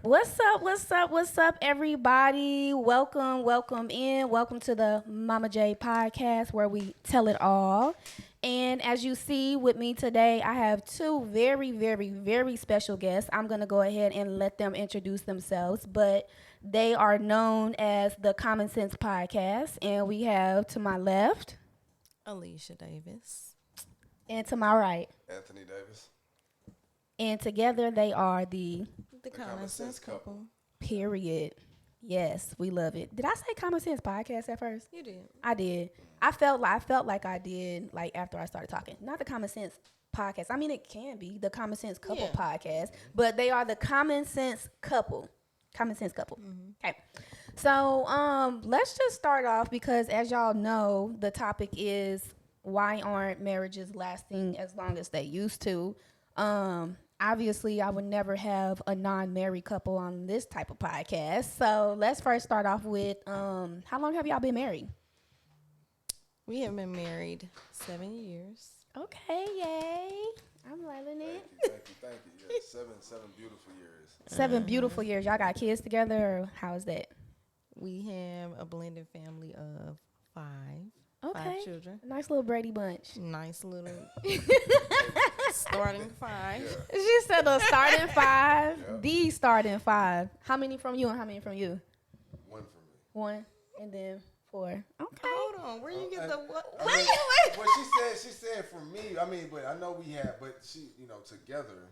What's up? What's up? What's up, everybody? Welcome, welcome in. Welcome to the Mama J podcast where we tell it all. And as you see with me today, I have two very, very, very special guests. I'm going to go ahead and let them introduce themselves, but they are known as the Common Sense Podcast. And we have to my left Alicia Davis. and to my right. Anthony Davis. And together they are the The Common Sense Couple. period. Yes, we love it. Did I say Common Sense Podcast at first? You did. I did. I felt like I did like after I started talking. Not the Common Sense Podcast. I mean, it can be the Common Sense Couple Yeah. Podcast, but they are the Common Sense Couple. Common Sense Couple. Okay. So, let's just start off because as y'all know, the topic is why aren't marriages lasting as long as they used to? Obviously, I would never have a non-married couple on this type of podcast. So let's first start off with how long have y'all been married? We have been married 7 years. Okay, yay. I'm loving it. Thank you. Yeah, seven beautiful years. 7 beautiful years. Y'all got kids together, or how is that? We have a blended family of 5. Okay. 5 children. A nice little Brady bunch. Nice little starting 5. Yeah. She said the starting 5, Yeah. the starting 5. How many from you and how many from you? One for me. 1 and then 4. Okay. Hold on. Where you get the what? I mean, well, she said for me. I mean, but I know we have, but she, together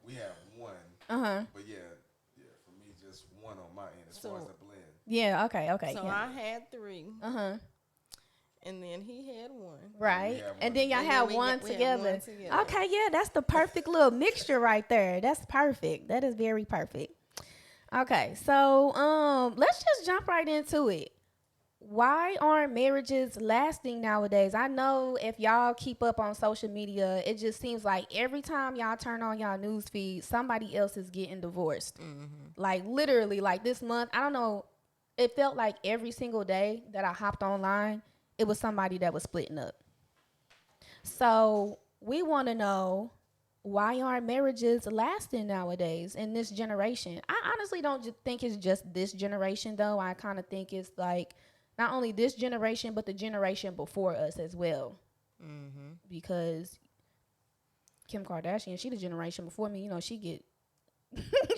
we have one. Uh-huh. But yeah, for me, just one on my end as So- far as the blend. Yeah, okay. So Yeah. I had 3, Uh-huh. and then he had 1. Right. have And one then y'all together. have And then one we had together. one together. Okay, yeah, that's the perfect little mixture right there. That's perfect. That is very perfect. Okay, so let's just jump right into it. Why aren't marriages lasting nowadays? I know if y'all keep up on social media, it just seems like every time y'all turn on y'all news feed, somebody else is getting divorced. Like literally, like this month, I don't know, it felt like every single day that I hopped online, it was somebody that was splitting up. So we want to know, why aren't marriages lasting nowadays in this generation? I honestly don't think it's just this generation, though. I kind of think it's like not only this generation, but the generation before us as well. Because Kim Kardashian, she the generation before me. You know, she get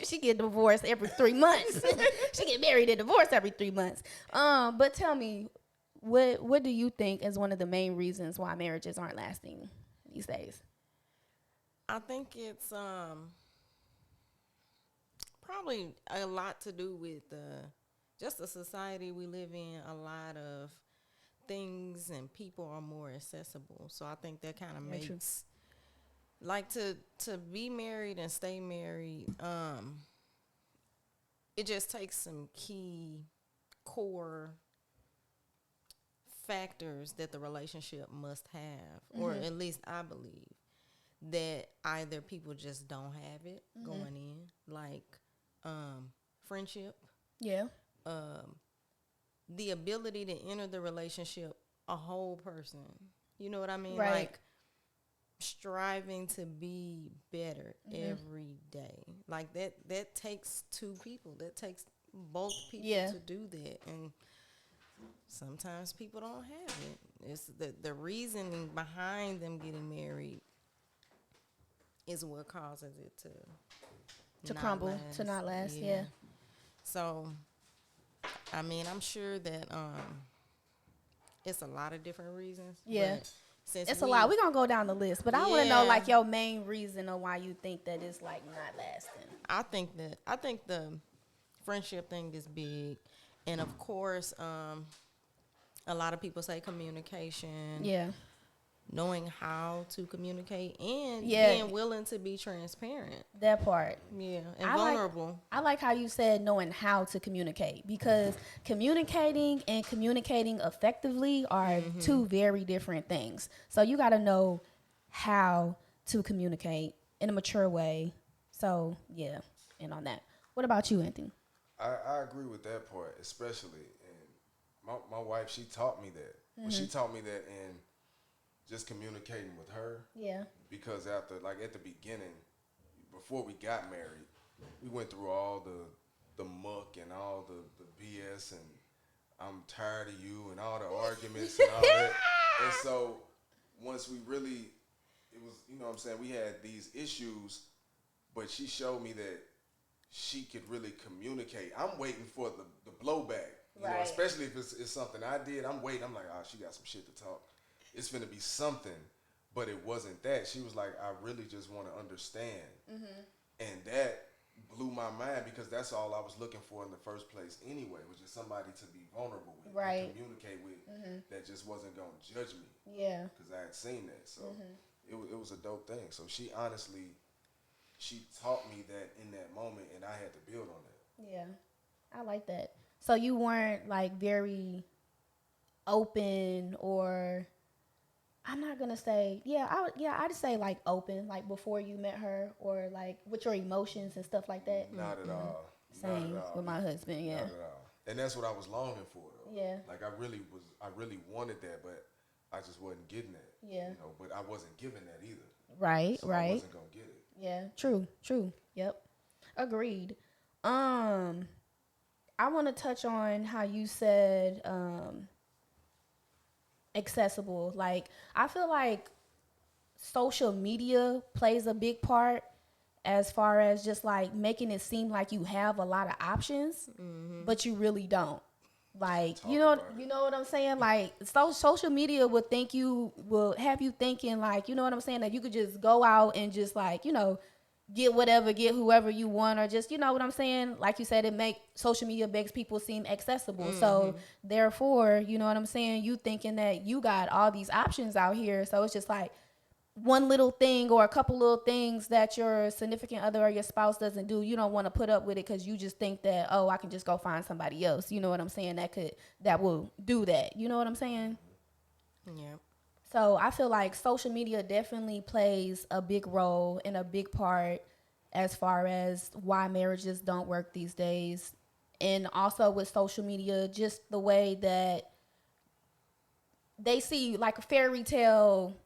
she get divorced every 3 months. She get married and divorced every 3 months. But tell me, what do you think is one of the main reasons why marriages aren't lasting these days? I think it's probably a lot to do with just the society we live in. A lot of things and people are more accessible, so I think that kind of Very true. makes like to be married and stay married. It just takes some key core factors that the relationship must have, or at least I believe that either people just don't have it going in, like friendship, Yeah. the ability to enter the relationship a whole person. You know what I mean? Right. Like striving to be better every day. Like that takes 2 people. That takes both people Yeah. to do that. And sometimes people don't have it. It's the reasoning behind them getting married is what causes it to not crumble, last. to not last. Yeah. So, I mean, I'm sure that it's a lot of different reasons. Yeah. but since It's a lot. We're going to go down the list, but I want to know, Yeah. like, your main reason of why you think that it's, like, not lasting. I think the friendship thing is big, and of course, a lot of people say communication. Yeah. Knowing how to communicate and Yeah. being willing to be transparent. That part. Yeah, and I like- vulnerable. I like how you said knowing how to communicate, because communicating and communicating effectively are 2 very different things. So you got to know how to communicate in a mature way. So, yeah, and on that. What about you, Anthony? I agree with that part, especially. And my wife, she taught me that. Well, she taught me that in just communicating with her. Yeah. Because after, like at the beginning, before we got married, we went through all the muck and all the BS, and I'm tired of you and all the arguments and all that. And so once we really, it was, you know what I'm saying, we had these issues, but she showed me that she could really communicate. I'm waiting for the blowback, you know, Right. especially if it's something I did. I'm waiting. I'm like, oh, she got some shit to talk. It's finna be something, but it wasn't that. She was like, I really just want to understand, and that blew my mind because that's all I was looking for in the first place anyway, was just somebody to be vulnerable with, Right. and communicate with, that just wasn't gonna judge me Yeah. because I had seen that. So it was a dope thing. So she honestly, she taught me that in that moment, and I had to build on that. Yeah. I like that. So you weren't like very open, or I'm not gonna say, I'd say like open, like before you met her, or like with your emotions and stuff like that. Not at all. Same Not at all. with my husband, yeah. Not at all. And that's what I was longing for, though. Yeah. Like I really wanted that, but I just wasn't getting that. Yeah. You know, but I wasn't giving that either. Right, So I right. wasn't gonna get it. Yeah, true. Yep. Agreed. I want to touch on how you said accessible. Like, I feel like social media plays a big part as far as just like making it seem like you have a lot of options, but you really don't. Like, Talk you know about it. what I'm saying? Like, social media will have you thinking like, you know what I'm saying, that you could just go out and just like, you know, get whoever you want, or just, you know what I'm saying? Like you said, social media makes people seem accessible. So therefore, you know what I'm saying, you thinking that you got all these options out here. So it's just like one little thing or a couple little things that your significant other or your spouse doesn't do, you don't want to put up with it because you just think that, oh, I can just go find somebody else. You know what I'm saying? That will do that. You know what I'm saying? Yeah. So I feel like social media definitely plays a big role and a big part as far as why marriages don't work these days. And also with social media, just the way that they see like a fairy tale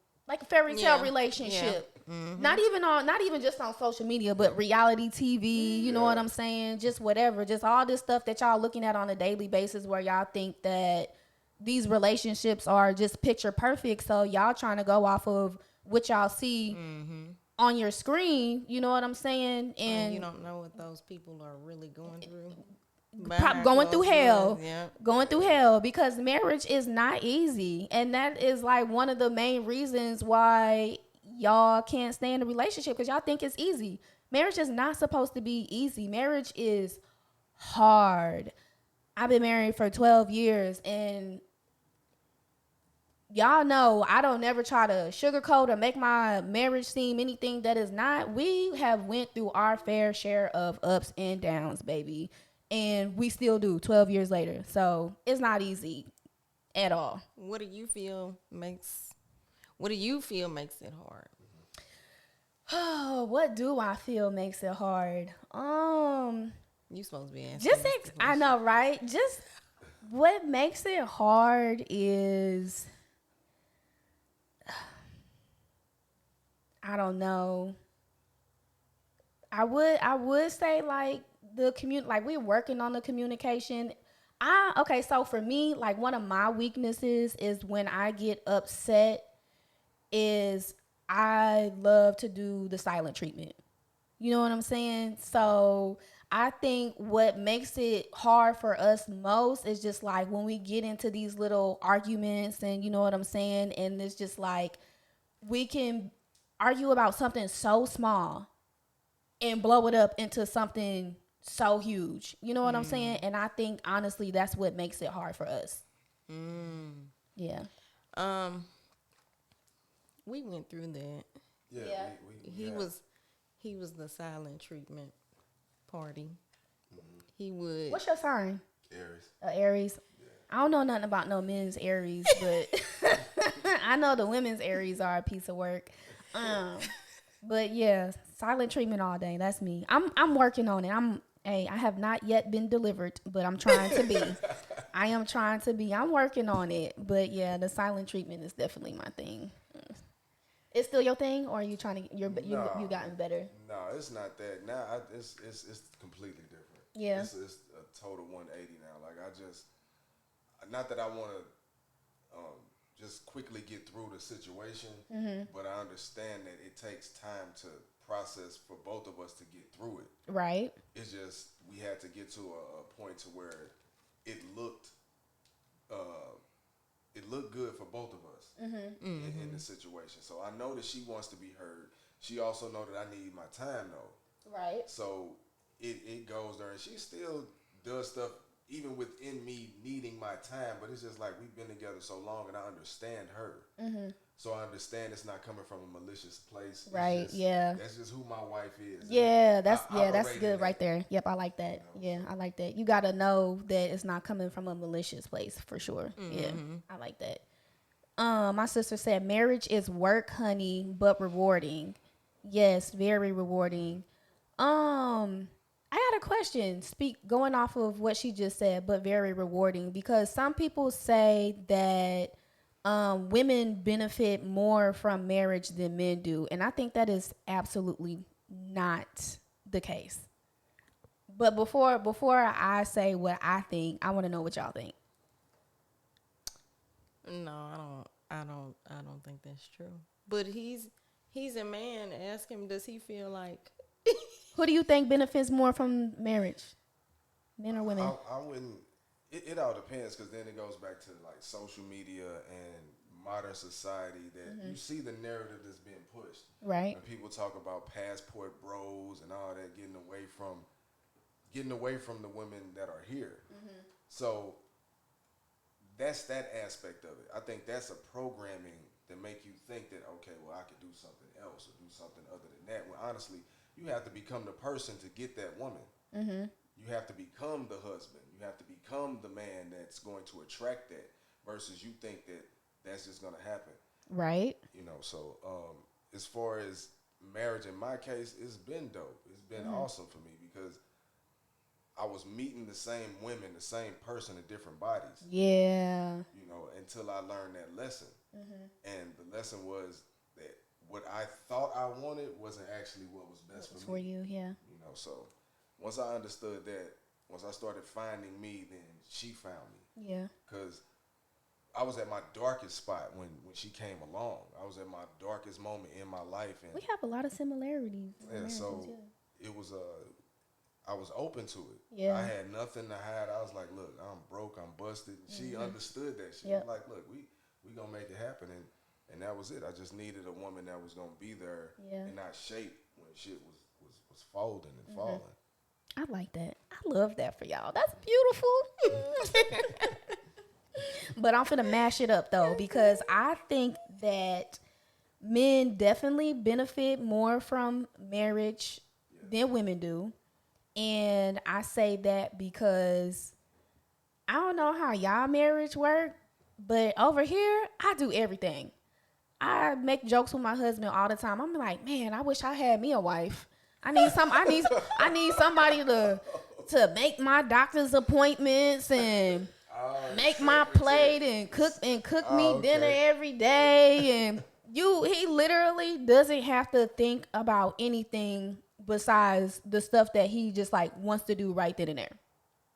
Yeah. relationship. Not even just on social media, but reality TV, you know what I'm saying? Just whatever, just all this stuff that y'all looking at on a daily basis where y'all think that these relationships are just picture perfect. So y'all trying to go off of what y'all see on your screen, you know what I'm saying? And you don't know what those people are really going through. going through hell. Yeah. Going through hell, because marriage is not easy. And that is like one of the main reasons why y'all can't stay in a relationship, because y'all think it's easy. Marriage is not supposed to be easy. Marriage is hard. I've been married for 12 years, and y'all know I don't never try to sugarcoat or make my marriage seem anything that is not. We have went through our fair share of ups and downs, baby. And we still do 12 years later. So it's not easy at all. What do you feel makes it hard? Oh, what do I feel makes it hard? You supposed to be asking. Just us the I question. know, right? Just what makes it hard is, I don't know. I would say like like we're working on the communication. Okay, so for me, like one of my weaknesses is when I get upset is I love to do the silent treatment. You know what I'm saying? So I think what makes it hard for us most is just like when we get into these little arguments, and you know what I'm saying? And it's just like we can argue about something so small and blow it up into something so huge. You know what I'm saying? And I think honestly that's what makes it hard for us. Yeah. We went through that. Yeah. Yeah. He was the silent treatment party. He would. What's your sign? Aries. Aries. I don't know nothing about no men's Aries, but I know the women's Aries are a piece of work. But yeah, silent treatment all day. That's me. I'm working on it. I have not yet been delivered, but I'm trying to be. I am trying to be. I'm working on it. But yeah, the silent treatment is definitely my thing. It's still your thing, or are you trying to? You Nah. gotten better. No, it's not that. Now it's completely different. Yeah. It's a total 180 now. Like I just, not that I want to just quickly get through the situation, but I understand that it takes time to process for both of us to get through it. Right. It's just we had to get to a point to where it looked good for both of us in the situation. So I know that she wants to be heard. She also know that I need my time though. Right. So it goes there, and she still does stuff even within me needing my time. But it's just like we've been together so long, and I understand her. So I understand it's not coming from a malicious place. It's Right, just- yeah. That's just who my wife is. Yeah, that's I that's operate in good that. right there. Yep, I like that. Yeah, I like that. You gotta know that it's not coming from a malicious place for sure. Yeah, I like that. My sister said marriage is work, honey, but rewarding. Yes, very rewarding. I got a question. Going off of what she just said, but very rewarding because some people say that women benefit more from marriage than men do, and I think that is absolutely not the case. But before I say what I think, I want to know what y'all think. No, I don't think that's true. But he's a man. Ask him, does he feel like Who do you think benefits more from marriage, men or women? I wouldn't. It all depends because then it goes back to like social media and modern society that you see the narrative that's being pushed. Right. When people talk about passport bros and all that, getting away from the women that are here. So that's that aspect of it. I think that's a programming that make you think that okay, well I could do something else or do something other than that. When honestly, you have to become the person to get that woman. You have to become the husband. You have to become the man that's going to attract that versus you think that that's just going to happen. Right. You know, so as far as marriage in my case, it's been dope. It's been awesome for me because I was meeting the same women, the same person in different bodies. Yeah. You know, until I learned that lesson. And the lesson was that what I thought I wanted wasn't actually what was best for For me. you, yeah. You know, so once I understood that, once I started finding me, then she found me. Yeah. Because I was at my darkest spot when she came along. I was at my darkest moment in my life. And We have a lot of similarities. yeah, so it was I was open to it. Yeah. I had nothing to hide. I was like, look, I'm broke, I'm busted. She understood that. She Yep. was like, look, we gonna make it happen, and that was it. I just needed a woman that was gonna be there and not shape when shit was folding and falling. I like that. I love that for y'all. That's beautiful. But I'm finna mash it up though because I think that men definitely benefit more from marriage than women do. And I say that because I don't know how y'all marriage work, but over here I do everything. I make jokes with my husband all the time. I'm like, man, I wish I had me a wife. I need somebody to make my doctor's appointments and make my plate and cook me dinner every day. And he literally doesn't have to think about anything besides the stuff that he just like wants to do right then and there.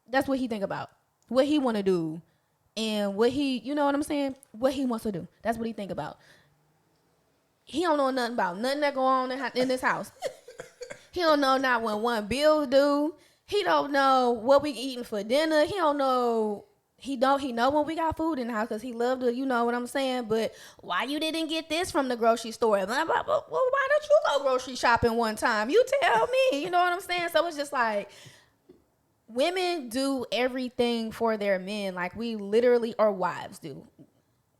That's what he think about. What he want to do and what he, you know what I'm saying? What he wants to do. That's what he think about. He don't know nothing about nothing that go on in this house. He don't know not when one bill due. He don't know what we eating for dinner. He don't know. He know when we got food in the house because he love to, you know what I'm saying? But why you didn't get this from the grocery store? Blah, blah, blah. Well, why don't you go grocery shopping one time? You tell me. You know what I'm saying? So it's just like women do everything for their men. Like we literally, or wives do.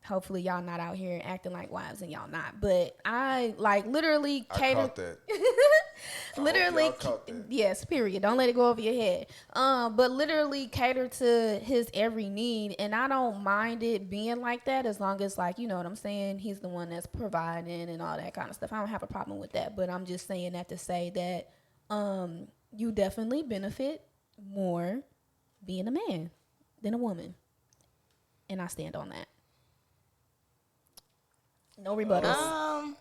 Hopefully y'all not out here acting like wives and y'all not. But I like literally cater. I caught that. Literally, I hope y'all caught that. yes, period. Don't let it go over your head. But literally cater to his every need, and I don't mind it being like that as long as, like, you know what I'm saying. He's the one that's providing and all that kind of stuff. I don't have a problem with that. But I'm just saying that to say that you definitely benefit more being a man than a woman, and I stand on that. No rebuttal.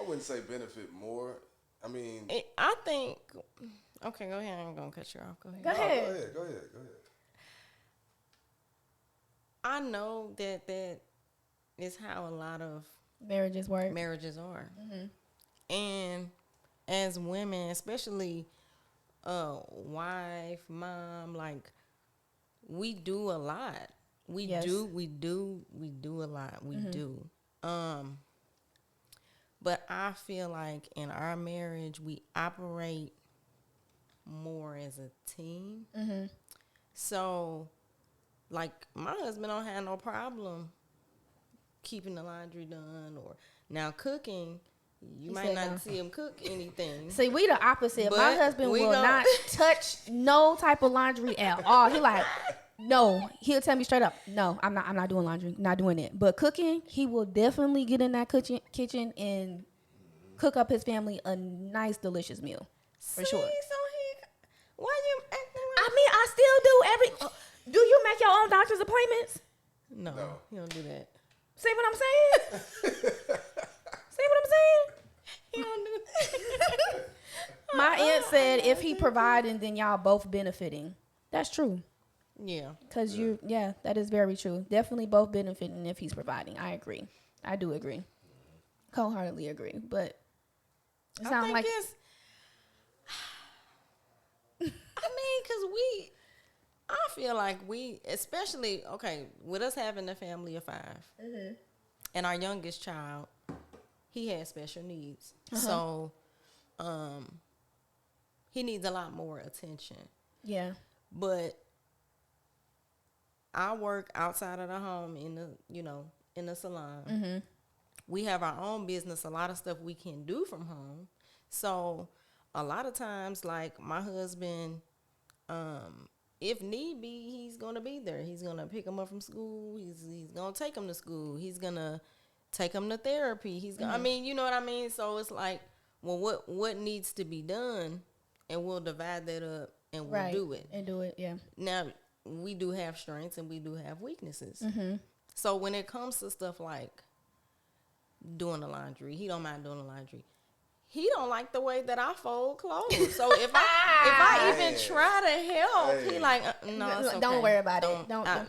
I wouldn't say benefit more. I mean, I think. Okay, go ahead. I'm gonna cut you off. Go ahead. Go no, ahead. go ahead. I know that is how a lot of Marriages work. marriages are, Mm-hmm. and as women, especially wife, mom, like we do a lot. We Yes. do a lot. We do. But I feel like in our marriage, we operate more as a team. Mm-hmm. So, like, my husband don't have no problem keeping the laundry done, or now cooking. You He might said not no. see him cook anything. See, we the opposite. My But husband we will gon- not touch no type of laundry at all. He like, no. He'll tell me straight up, no, I'm not doing laundry, not doing it. But cooking, he will definitely get in that kitchen and cook up his family a nice, delicious meal for See, sure. So he, why you acting I like? mean, I still do every. Do you make your own doctor's appointments? No, No. he don't do that. See what I'm saying? See what I'm saying? He don't do that. My aunt said if he providing, then y'all both benefiting. That's true. Yeah. Cause that is very true. Definitely both benefiting if he's providing. I agree. I do agree. Wholeheartedly agree. But it I sounds think like it's. I mean, I feel like we, especially with us having a family of 5, and our youngest child, he has special needs, so, he needs a lot more attention. yeah. But I work outside of the home in the salon. We have our own business. A lot of stuff we can do from home. So a lot of times, like my husband, if need be, he's gonna be there. He's gonna pick him up from school. He's gonna take him to school. He's gonna take him to therapy. He's gonna. I mean, you know what I mean. So it's like, well, what needs to be done, and we'll divide that up and we'll Right. do it. And do it. Yeah. Now, we do have strengths and we do have weaknesses. So when it comes to stuff like doing the laundry, he don't mind doing the laundry. He don't like the way that I fold clothes. So if I even Man. try to help, he Hey. like, no, it's okay. Don't worry about it. Don't. I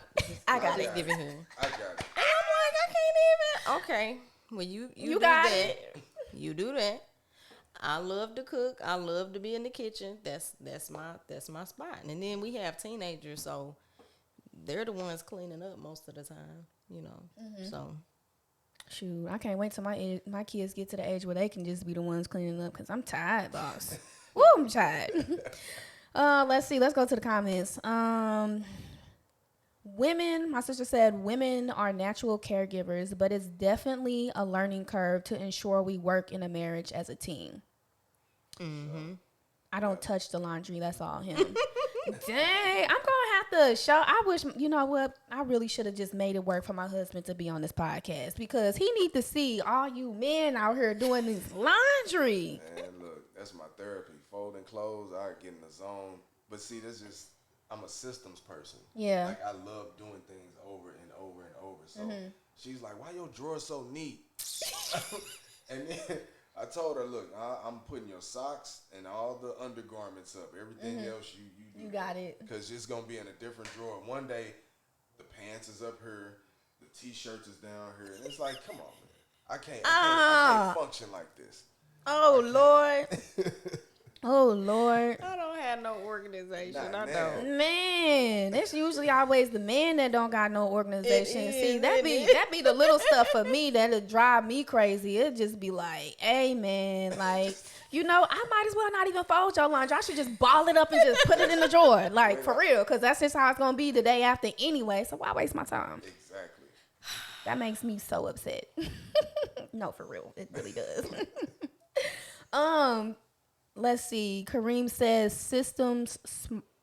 got Just it. give it here. And I got it. I'm like, I can't even. Okay, well you You do got that. it. You do that. I love to cook. I love to be in the kitchen. That's my spot. And then we have teenagers, so they're the ones cleaning up most of the time, So Shoot, I can't wait till my kids get to the age where they can just be the ones cleaning up because I'm tired, boss. Woo, I'm tired. Let's see. Let's go to the comments. Women, my sister said, women are natural caregivers, but it's definitely a learning curve to ensure we work in a marriage as a team. I don't touch the laundry. That's all him. Dang, I'm gonna have to show. I wish, you know what? I really should have just made it work for my husband to be on this podcast because he need to see all you men out here doing this laundry. And look, that's my therapy. Folding clothes, I get in the zone. But see, I'm a systems person. Yeah. Like, I love doing things over and over and over. So she's like, why your drawer so neat? And then I told her, look, I'm putting your socks and all the undergarments up. Everything else, you do. You got it. Because it's going to be in a different drawer. One day, the pants is up here. The T-shirts is down here. And it's like, come on, man. I can't function like this. Oh Lord. Oh Lord. I don't have no organization. Not I now. don't. Man, it's usually always the man that don't got no organization. It See, is, that be the little stuff for me that'll drive me crazy. It just be like, hey man, like, you know, I might as well not even fold your laundry. I should just ball it up and just put it in the drawer. Like, for real, because that's just how it's gonna be the day after anyway. So why waste my time? Exactly. That makes me so upset. No, for real. It really does. Let's see. Kareem says systems.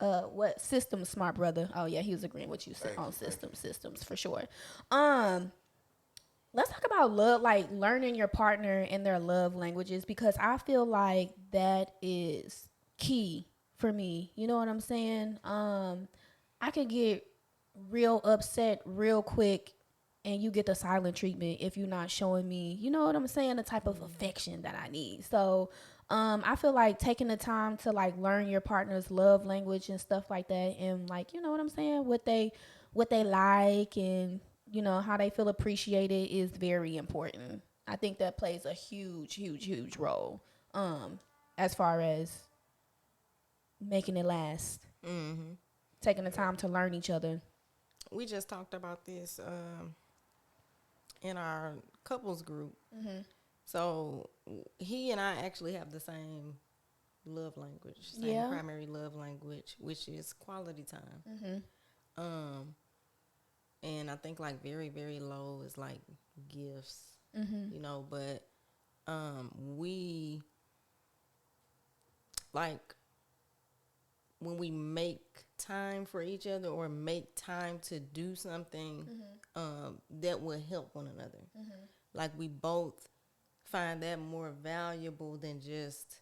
What systems, smart brother? Oh yeah, he was agreeing with you Thank on you, thank systems for sure. Let's talk about love, like learning your partner and their love languages, because I feel like that is key for me. You know what I'm saying? I could get real upset real quick and you get the silent treatment if you're not showing me, you know what I'm saying, the type of affection that I need. So I feel like taking the time to like learn your partner's love language and stuff like that, and like, you know what I'm saying, what they like, and you know how they feel appreciated is very important. I think that plays a huge role as far as making it last. Taking the time to learn each other. We just talked about this in our couples group. So he and I actually have the same love language, same primary love language, which is quality time. And I think like very low is like gifts, you know. But we like when we make time for each other or make time to do something that will help one another. Like we both find that more valuable than just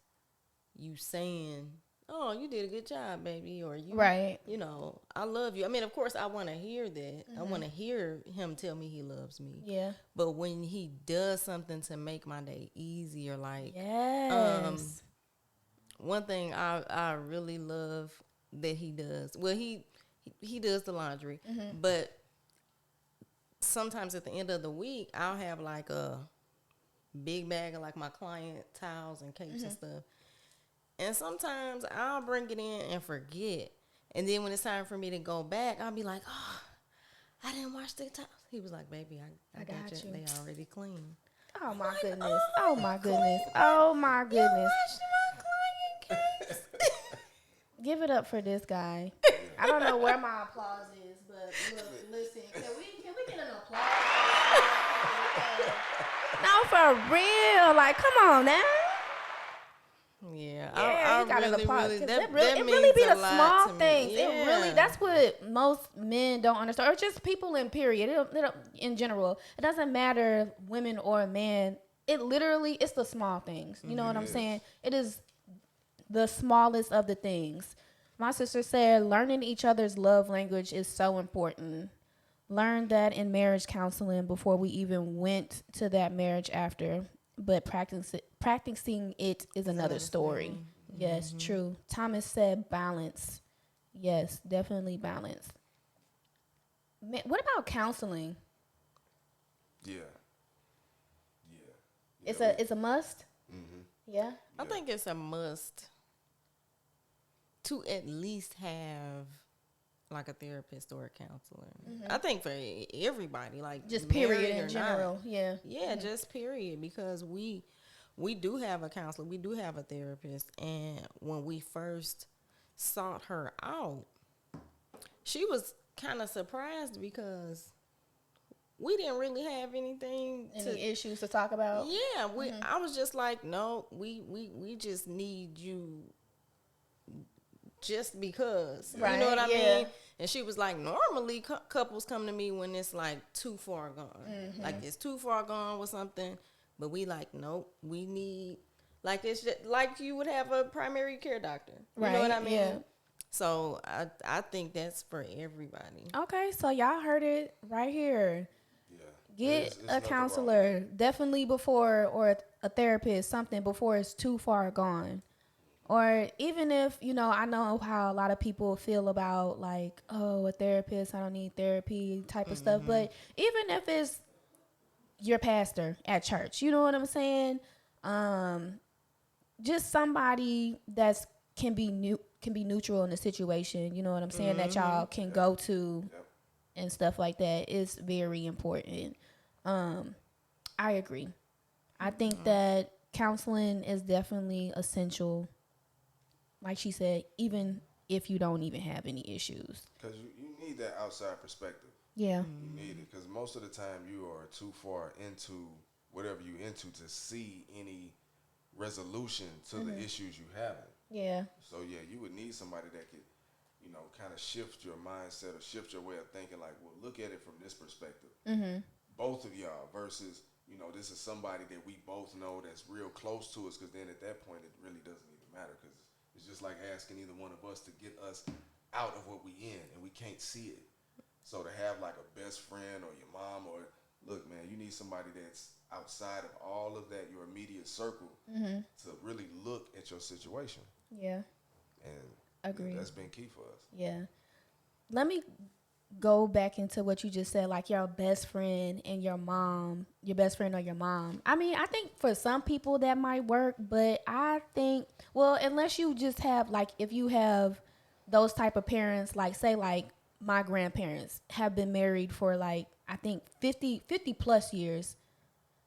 you saying, "Oh, you did a good job, baby," or you, Right. you know, "I love you." I mean, of course, I want to hear that. I want to hear him tell me he loves me. Yeah. But when he does something to make my day easier, like Yes. one thing I really love that he does. Well, he does the laundry, but sometimes at the end of the week, I'll have like a big bag of like my client towels and capes and stuff. And sometimes I'll bring it in and forget. And then when it's time for me to go back, I'll be like, "Oh, I didn't wash the towels." He was like, "Baby, I got you. They already clean." Oh my goodness. Oh my goodness. Oh my goodness. My client capes. Give it up for this guy. I don't know where my applause is, but look, listen, can we get an applause? No, for real. Like, come on now. Yeah, Yeah, I you got an really, applause. really, 'Cause that it really means be a the lot small to me. things. Yeah. It really, that's what most men don't understand, or just people in period. In general, it doesn't matter women or men. It's the small things. You know what I'm saying? It is the smallest of the things. My sister said learning each other's love language is so important. Learn that in marriage counseling before we even went to that marriage after. But practicing it is another story. Yes, true. Thomas said balance. Yes, definitely balance. What about counseling? Yeah. It's a must. Yeah. I think it's a must to at least have like a therapist or a counselor. I think for everybody, like Just married period or in general. not. Yeah. Yeah, just period, because we do have a counselor, we do have a therapist, and when we first sought her out, she was kind of surprised because we didn't really have anything Any issues to talk about? yeah, I was just like, "No, we just need you just because." You know what I mean? And she was like, "Normally couples come to me when it's like too far gone. Like it's too far gone with something, but we like, nope, we need, like, it's just like you would have a primary care doctor. You know what I mean?" Yeah. So I think that's for everybody. Okay, so y'all heard it right here. Yeah. Get It's a nothing wrong. counselor, definitely before, or a therapist, something before it's too far gone. Or even if, you know, I know how a lot of people feel about like, oh, a therapist, I don't need therapy type of stuff. But even if it's your pastor at church, you know what I'm saying? Just somebody that's can be neutral in the situation, you know what I'm saying, that y'all can go to and stuff like that is very important. I agree. I think that counseling is definitely essential. Like she said, even if you don't even have any issues. Because you need that outside perspective. Yeah. You need it because most of the time you are too far into whatever you into to see any resolution to the issues you having. Yeah. So yeah, you would need somebody that could, you know, kind of shift your mindset or shift your way of thinking. Like, well, look at it from this perspective. Both of y'all versus, you know, this is somebody that we both know that's real close to us. Because then at that point, it really doesn't even matter. Because it's just like asking either one of us to get us out of what we in, and we can't see it. So to have like a best friend or your mom or look, man, you need somebody that's outside of all of that, your immediate circle, to really look at your situation. Yeah. And Agree. that's been key for us. Yeah. Let me go back into what you just said, like your best friend and your mom, your best friend or your mom. I mean, I think for some people that might work, but I think, well, unless you just have, like, if you have those type of parents, like, say, like, my grandparents have been married for, like, I think 50 plus years.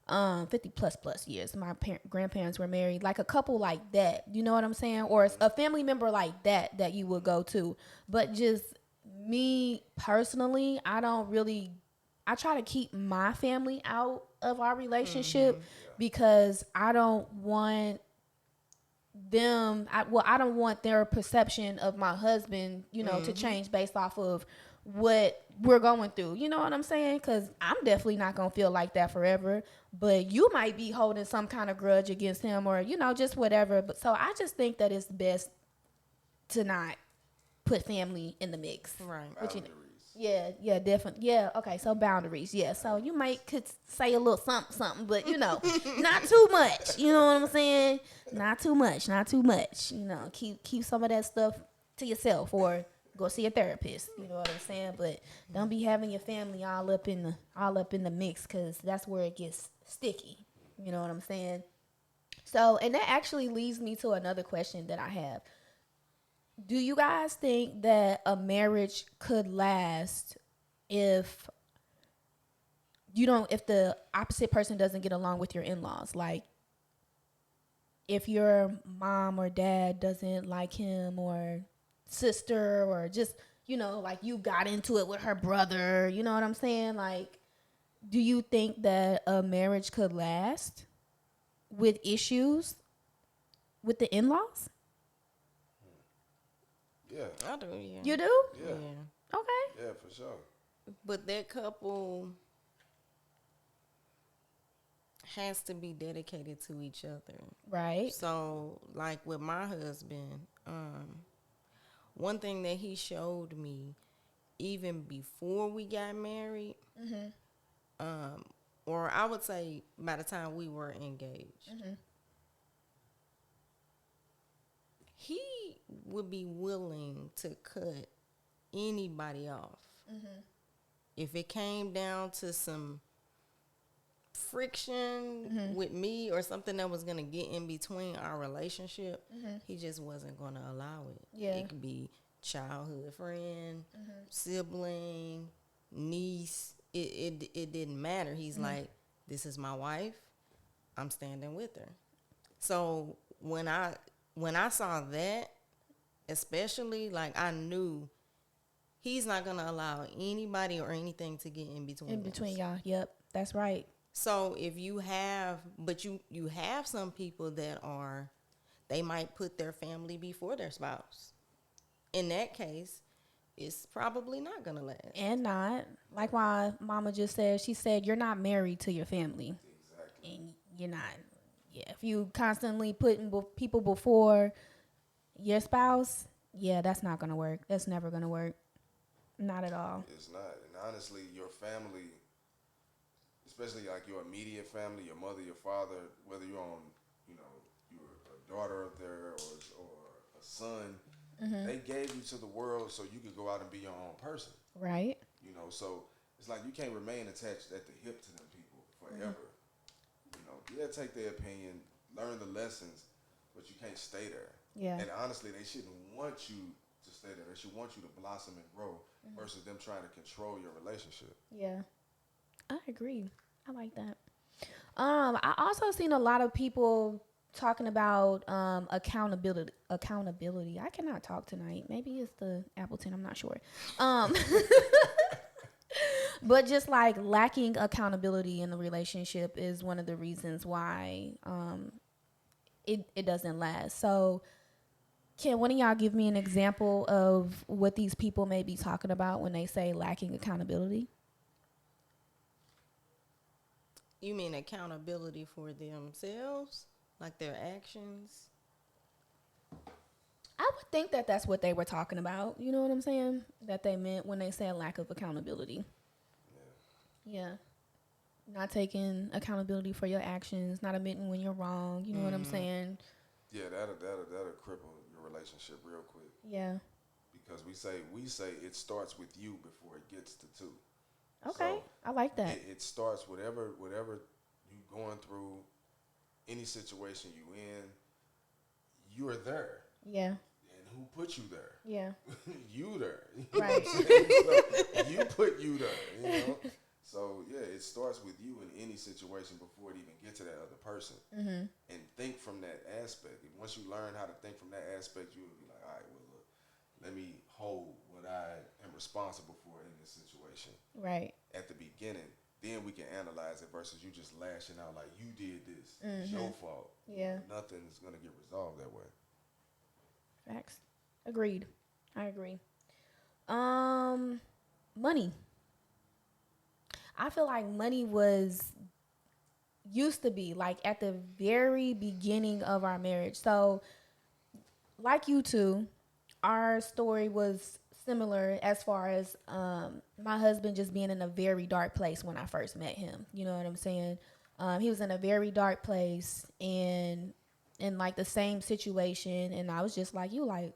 50 plus years. My grandparents were married, like a couple like that. You know what I'm saying? Or a family member like that you would go to. But just me personally, I try to keep my family out of our relationship because I don't want I don't want their perception of my husband, to change based off of what we're going through. You know what I'm saying? Because I'm definitely not going to feel like that forever. But you might be holding some kind of grudge against him or, just whatever. But so I just think that it's best to not put family in the mix. Right. Boundaries. Yeah, definitely. Yeah, okay, so boundaries. Yeah, so you could say a little something, but, not too much. You know what I'm saying? Not too much. Keep some of that stuff to yourself or go see a therapist. You know what I'm saying? But don't be having your family all up in the mix because that's where it gets sticky. You know what I'm saying? So, and that actually leads me to another question that I have. Do you guys think that a marriage could last if if the opposite person doesn't get along with your in-laws? Like, if your mom or dad doesn't like him or sister or just, like you got into it with her brother, you know what I'm saying? Like, do you think that a marriage could last with issues with the in-laws? Yeah. I do, yeah. You do? Yeah. Okay. Yeah, for sure. But that couple has to be dedicated to each other. Right. So, like with my husband, one thing that he showed me, even before we got married, or I would say by the time we were engaged, he would be willing to cut anybody off. If it came down to some friction with me or something that was going to get in between our relationship, he just wasn't going to allow it. Yeah. It could be childhood friend, sibling, niece. It didn't matter. He's like, this is my wife. I'm standing with her. So when I saw that, especially, like, I knew he's not going to allow anybody or anything to get in between y'all. Yep, that's right. So if you have, but you have some people that they might put their family before their spouse. In that case, it's probably not going to last. And not, like my mama just said, she said, you're not married to your family. Exactly. And you're not. Yeah, if you constantly putting people before your spouse, yeah, that's not going to work. That's never going to work. Not at all. It's not. And honestly, your family, especially like your immediate family, your mother, your father, whether you're on, you're a daughter up there or a son, they gave you to the world so you could go out and be your own person. Right. So it's like you can't remain attached at the hip to them people forever. Yeah, take their opinion, learn the lessons, but you can't stay there. Yeah. And honestly, they shouldn't want you to stay there. They should want you to blossom and grow versus them trying to control your relationship. Yeah, I agree. I like that. I also seen a lot of people talking about accountability. I cannot talk tonight. Maybe it's the Appleton. I'm not sure. But just like lacking accountability in the relationship is one of the reasons why it doesn't last. So can one of y'all give me an example of what these people may be talking about when they say lacking accountability? You mean accountability for themselves? Like their actions? I would think that that's what they were talking about. You know what I'm saying? That they meant when they said lack of accountability. Yeah. Not taking accountability for your actions, not admitting when you're wrong. You know what I'm saying? Yeah, that'll cripple your relationship real quick. Yeah. Because we say it starts with you before it gets to two. Okay. So I like that. it starts whatever you going through, any situation you in, you're there. Yeah. And who put you there? Yeah. You there. Right. So you put you there, you know? So, yeah, it starts with you in any situation before it even gets to that other person. Mm-hmm. And think from that aspect. And once you learn how to think from that aspect, you'll be like, all right, well, look, let me hold what I am responsible for in this situation. Right. At the beginning, then we can analyze it versus you just lashing out like you did this. It's your fault. Yeah. Nothing's going to get resolved that way. Facts. Agreed. I agree. Money. I feel like money used to be like at the very beginning of our marriage. So, like you two, our story was similar as far as my husband just being in a very dark place when I first met him. You know what I'm saying? He was in a very dark place and in like the same situation, and I was just like, you know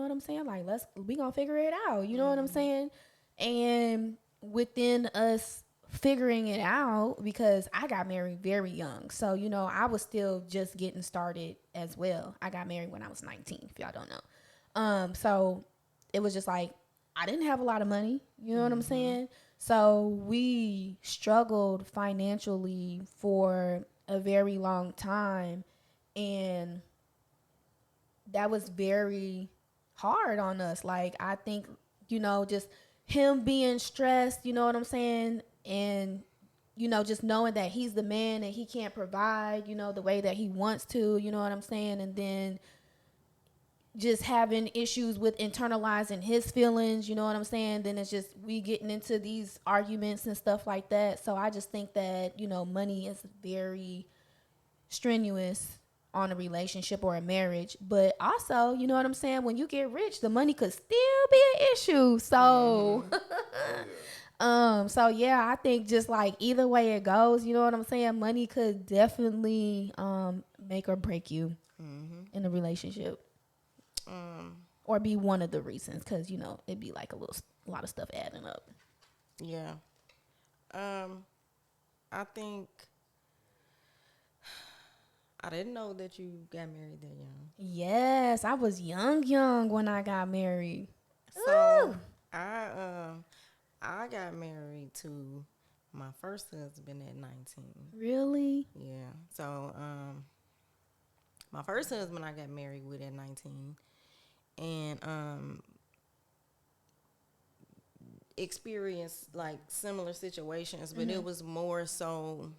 what I'm saying? Like, we gonna figure it out. You know what I'm saying? And within us figuring it out, because I got married very young, so you know I was still just getting started as well. I got married when I was 19, if y'all don't know. So it was just like I didn't have a lot of money. You know what I'm saying? So we struggled financially for a very long time, and that was very hard on us. Like, I think, you know, just him being stressed, you know what I'm saying? And, you know, just knowing that he's the man and he can't provide, you know, the way that he wants to, you know what I'm saying? And then just having issues with internalizing his feelings, you know what I'm saying? Then it's just we getting into these arguments and stuff like that. So I just think that, you know, money is very strenuous on a relationship or a marriage. But also, you know what I'm saying, when you get rich, the money could still be an issue. So so yeah, I think just like either way it goes, you know what I'm saying, money could definitely make or break you in a relationship. Or be one of the reasons, because you know it'd be like a lot of stuff adding up. Yeah. I think I didn't know that you got married that young. Yes, I was young when I got married. So Ooh. I got married to my first husband at 19. Really? Yeah. So my first husband I got married with at 19, and experienced like similar situations, but it was more so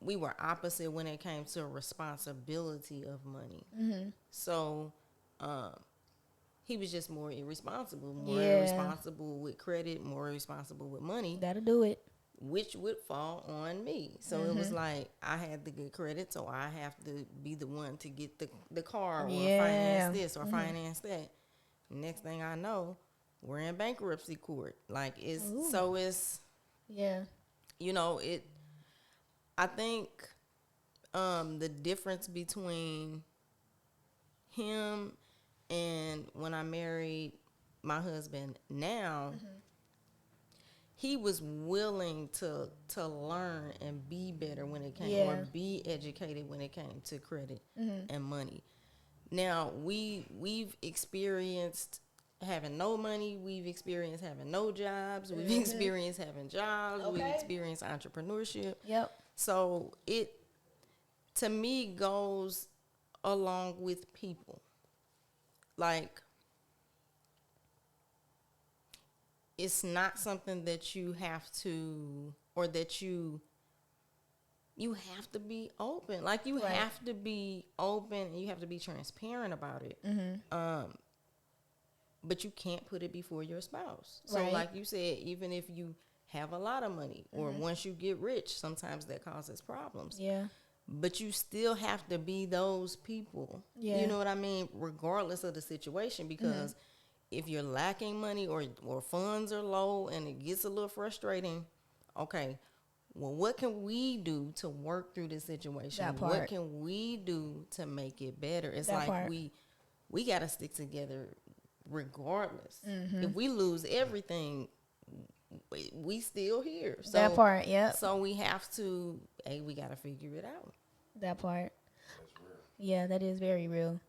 we were opposite when it came to responsibility of money. So he was just more irresponsible with credit, more irresponsible with money, That'll do it. which would fall on me. So it was like I had the good credit, so I have to be the one to get the car or finance this or finance that. Next thing I know, we're in bankruptcy court. Like it's Yeah. you know, I think the difference between him and when I married my husband now, he was willing to learn and be better when it came, or be educated when it came to credit and money. Now we've experienced having no money, we've experienced having no jobs, we've experienced having jobs, we've experienced entrepreneurship. Yep. So it, to me, goes along with people. Like, it's not something that you have to, or that you have to be open. Like, you have to be open and you have to be transparent about it. But you can't put it before your spouse. So like you said, even if you have a lot of money, or once you get rich, sometimes that causes problems. Yeah. but you still have to be those people. Yeah. You know what I mean? Regardless of the situation, because if you're lacking money or funds are low and it gets a little frustrating, okay, well, what can we do to work through this situation? That What part. can we do to make it better? It's That like part. we got to stick together regardless. Mm-hmm. If we lose everything, we still here. So, That part, yep. So we have to, we got to figure it out. That part. Yeah, that is very real.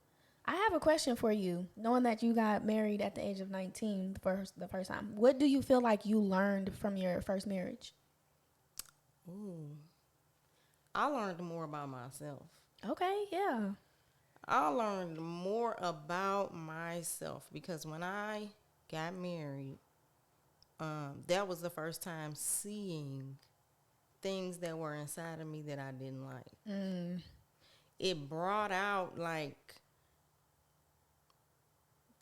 I have a question for you. Knowing that you got married at the age of 19 the first time, what do you feel like you learned from your first marriage? Ooh. I learned more about myself. Okay, yeah. I learned more about myself because when I got married, that was the first time seeing things that were inside of me that I didn't like. It brought out like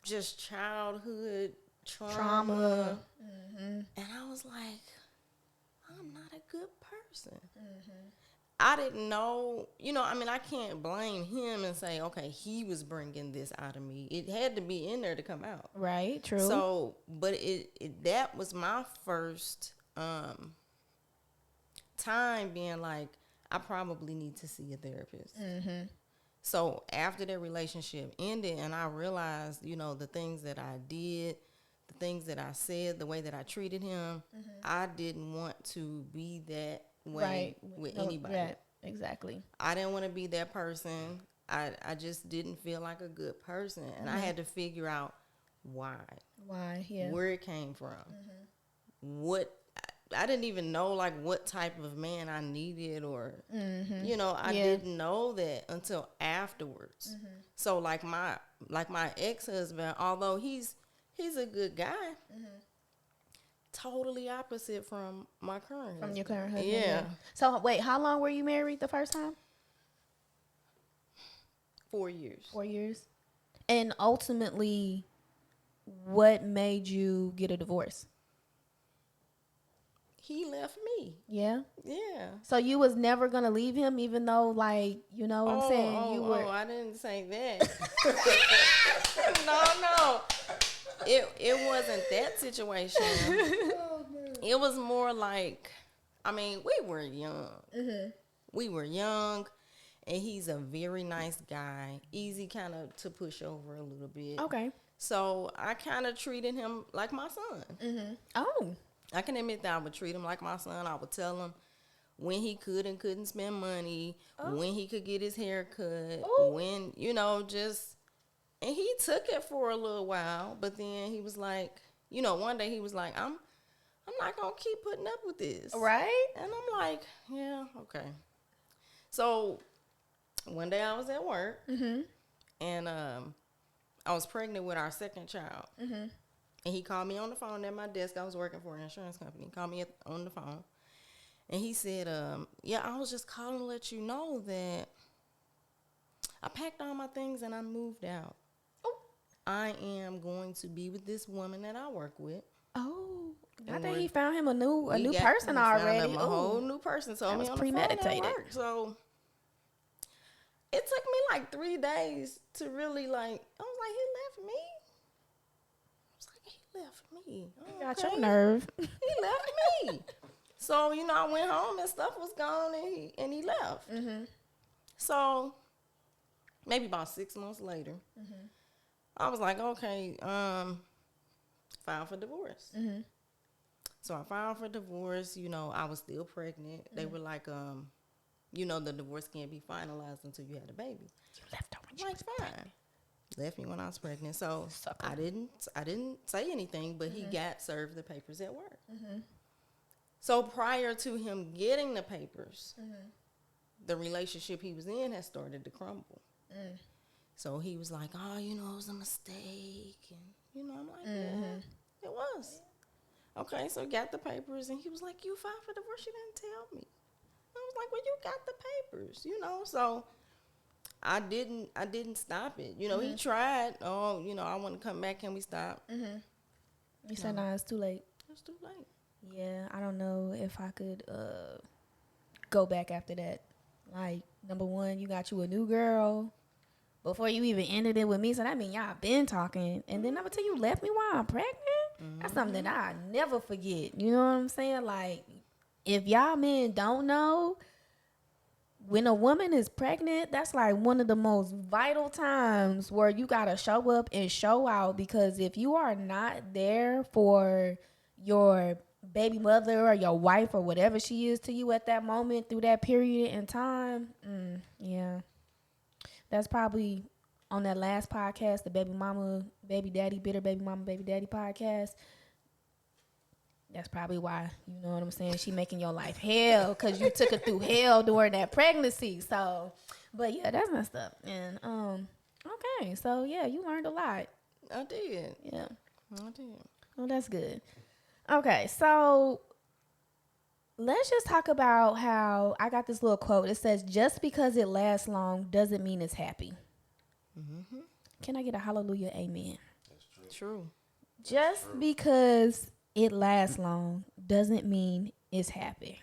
just childhood trauma. And I was like, I'm not a good person. I didn't know, I can't blame him and say, okay, he was bringing this out of me. It had to be in there to come out. Right, true. So, but that was my first time being like, I probably need to see a therapist. So after that relationship ended and I realized, the things that I did, the things that I said, the way that I treated him, I didn't want to be that way with anybody. Yeah, exactly. I didn't want to be that person. I just didn't feel like a good person. And I had to figure out why. Why, yeah. Where it came from. What I didn't even know like what type of man I needed or I didn't know that until afterwards. So like my ex-husband, although he's a good guy, totally opposite from my current From husband. your current husband. Yeah. So wait, how long were you married the first time? 4 years. 4 years. And ultimately, what made you get a divorce? He left me. Yeah. Yeah. So you was never gonna leave him, even though, like, you know what I'm saying? You were. I didn't say that. No. It wasn't that situation. It was more like, we were young. We were young, and he's a very nice guy. Easy kind of to push over a little bit. Okay. So I kind of treated him like my son. Oh. I can admit that I would treat him like my son. I would tell him when he could and couldn't spend money, when he could get his hair cut, when, and he took it for a little while, but then he was like, one day he was like, I'm not going to keep putting up with this. Right. And I'm like, yeah, okay. So one day I was at work and I was pregnant with our second child. And he called me on the phone at my desk. I was working for an insurance company. He called me on the phone. And he said, I was just calling to let you know that I packed all my things and I moved out. I am going to be with this woman that I work with. Oh. I And think we're- he found him a new person he found already. him a whole new person. So That me was on the phone premeditated. at work. So it took me like 3 days to really I was like, he left me? He left me. Got Okay. your nerve. He left me. So, I went home and stuff was gone and he left. So maybe about 6 months later, I was like, okay, file for divorce. So I filed for divorce. I was still pregnant. They were like, the divorce can't be finalized until you had a baby. You left her when she Like, was fine. Left me when I was pregnant. So Sucker. I didn't say anything, but he got served the papers at work. So prior to him getting the papers, the relationship he was in had started to crumble. So he was like, oh, it was a mistake. And, I'm like, yeah, it was. Okay, so got the papers, and he was like, you filed for divorce, you didn't tell me. I was like, well, you got the papers, so I didn't stop it. He tried, I want to come back, can we stop? You said, nah, it's too late. It's too late. Yeah, I don't know if I could go back after that. Like, number one, you got you a new girl before you even ended it with me. So that means y'all been talking. And then number two, you left me while I'm pregnant. That's something that I never forget. You know what I'm saying? Like, if y'all men don't know, when a woman is pregnant, that's like one of the most vital times where you gotta show up and show out, because if you are not there for your baby mother or your wife or whatever she is to you at that moment through that period in time, yeah, that's probably on that last podcast, the baby mama, baby daddy, bitter baby mama, baby daddy podcast. That's probably why, you know what I'm saying, she making your life hell, because you took her through hell during that pregnancy. So, but yeah, that's messed up. And okay, so yeah, you learned a lot. I did. Yeah, I did. well, that's good. Okay, so let's just talk about how I got this little quote. It says, "Just because it lasts long doesn't mean it's happy." Can I get a hallelujah, amen? True. Just because it lasts long doesn't mean it's happy.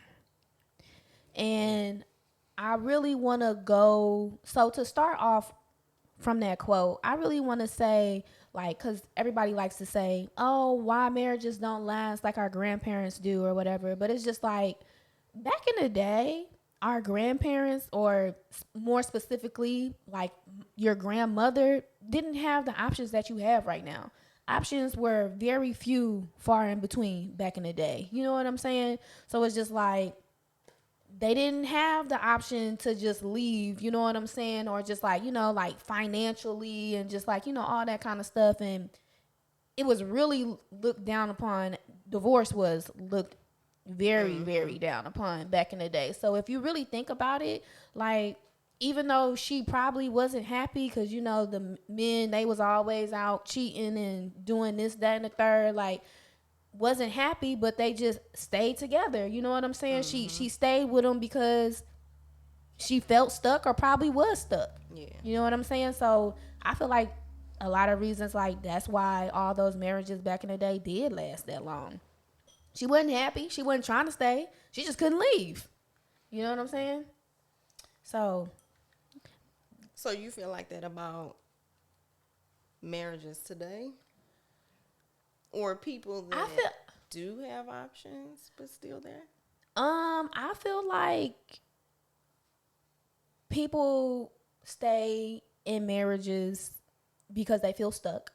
And I really want to go, so to start off from that quote, I really want to say, like, because everybody likes to say, oh, why marriages don't last like our grandparents do or whatever. But it's just like, back in the day, our grandparents, or more specifically, like your grandmother, didn't have the options that you have right now. Options were very few, far in between back in the day. You know what I'm saying? So it's just like, they didn't have the option to just leave, you know what I'm saying? Or just like, you know, like financially and just like, you know, all that kind of stuff. And it was really looked down upon. Divorce was looked very, very down upon back in the day. So if you really think about it, like, even though she probably wasn't happy, because, you know, the men, they was always out cheating and doing this, that, and the third, like, wasn't happy, but they just stayed together. You know what I'm saying? She stayed with him because she felt stuck, or probably was stuck. Yeah. You know what I'm saying? So I feel like a lot of reasons, like, that's why all those marriages back in the day did last that long. She wasn't happy. She wasn't trying to stay. She just couldn't leave. You know what I'm saying? So you feel like that about marriages today? Or people that do have options but still there? I feel like people stay in marriages because they feel stuck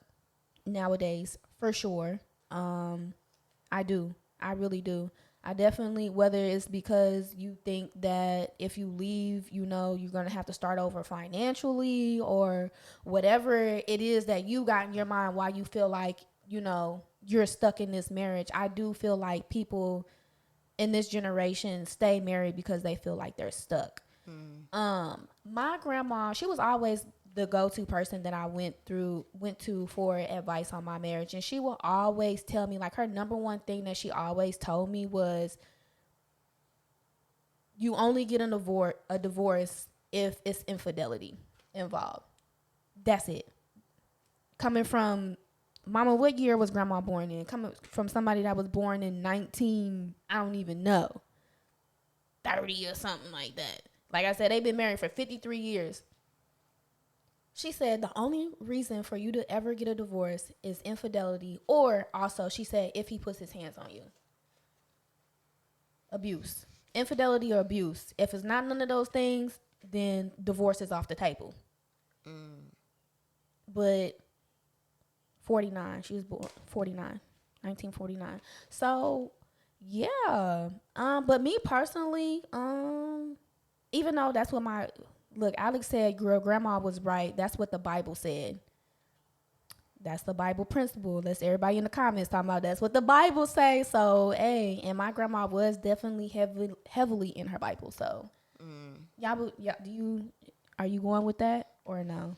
nowadays, for sure. I do. I really do. I definitely, whether it's because you think that if you leave, you know, you're going to have to start over financially, or whatever it is that you got in your mind why you feel like, you know, you're stuck in this marriage. I do feel like people in this generation stay married because they feel like they're stuck. My grandma, she was always the go-to person that I went to for advice on my marriage. And she will always tell me, like, her number one thing that she always told me was, you only get a divorce if it's infidelity involved. That's it. Coming from Mama, what year was grandma born in? Coming from somebody that was born in 19, I don't even know, 30 or something like that. Like I said, they've been married for 53 years. She said the only reason for you to ever get a divorce is infidelity, or also, she said, if he puts his hands on you. Abuse. Infidelity or abuse. If it's not none of those things, then divorce is off the table. But 49. She was born 1949. So, yeah. But me personally, even though that's what Alex said, girl, grandma was right. That's what the Bible said. That's the Bible principle. That's everybody in the comments talking about that's what the Bible say. So, hey, and my grandma was definitely heavily in her Bible. So, are you going with that or no?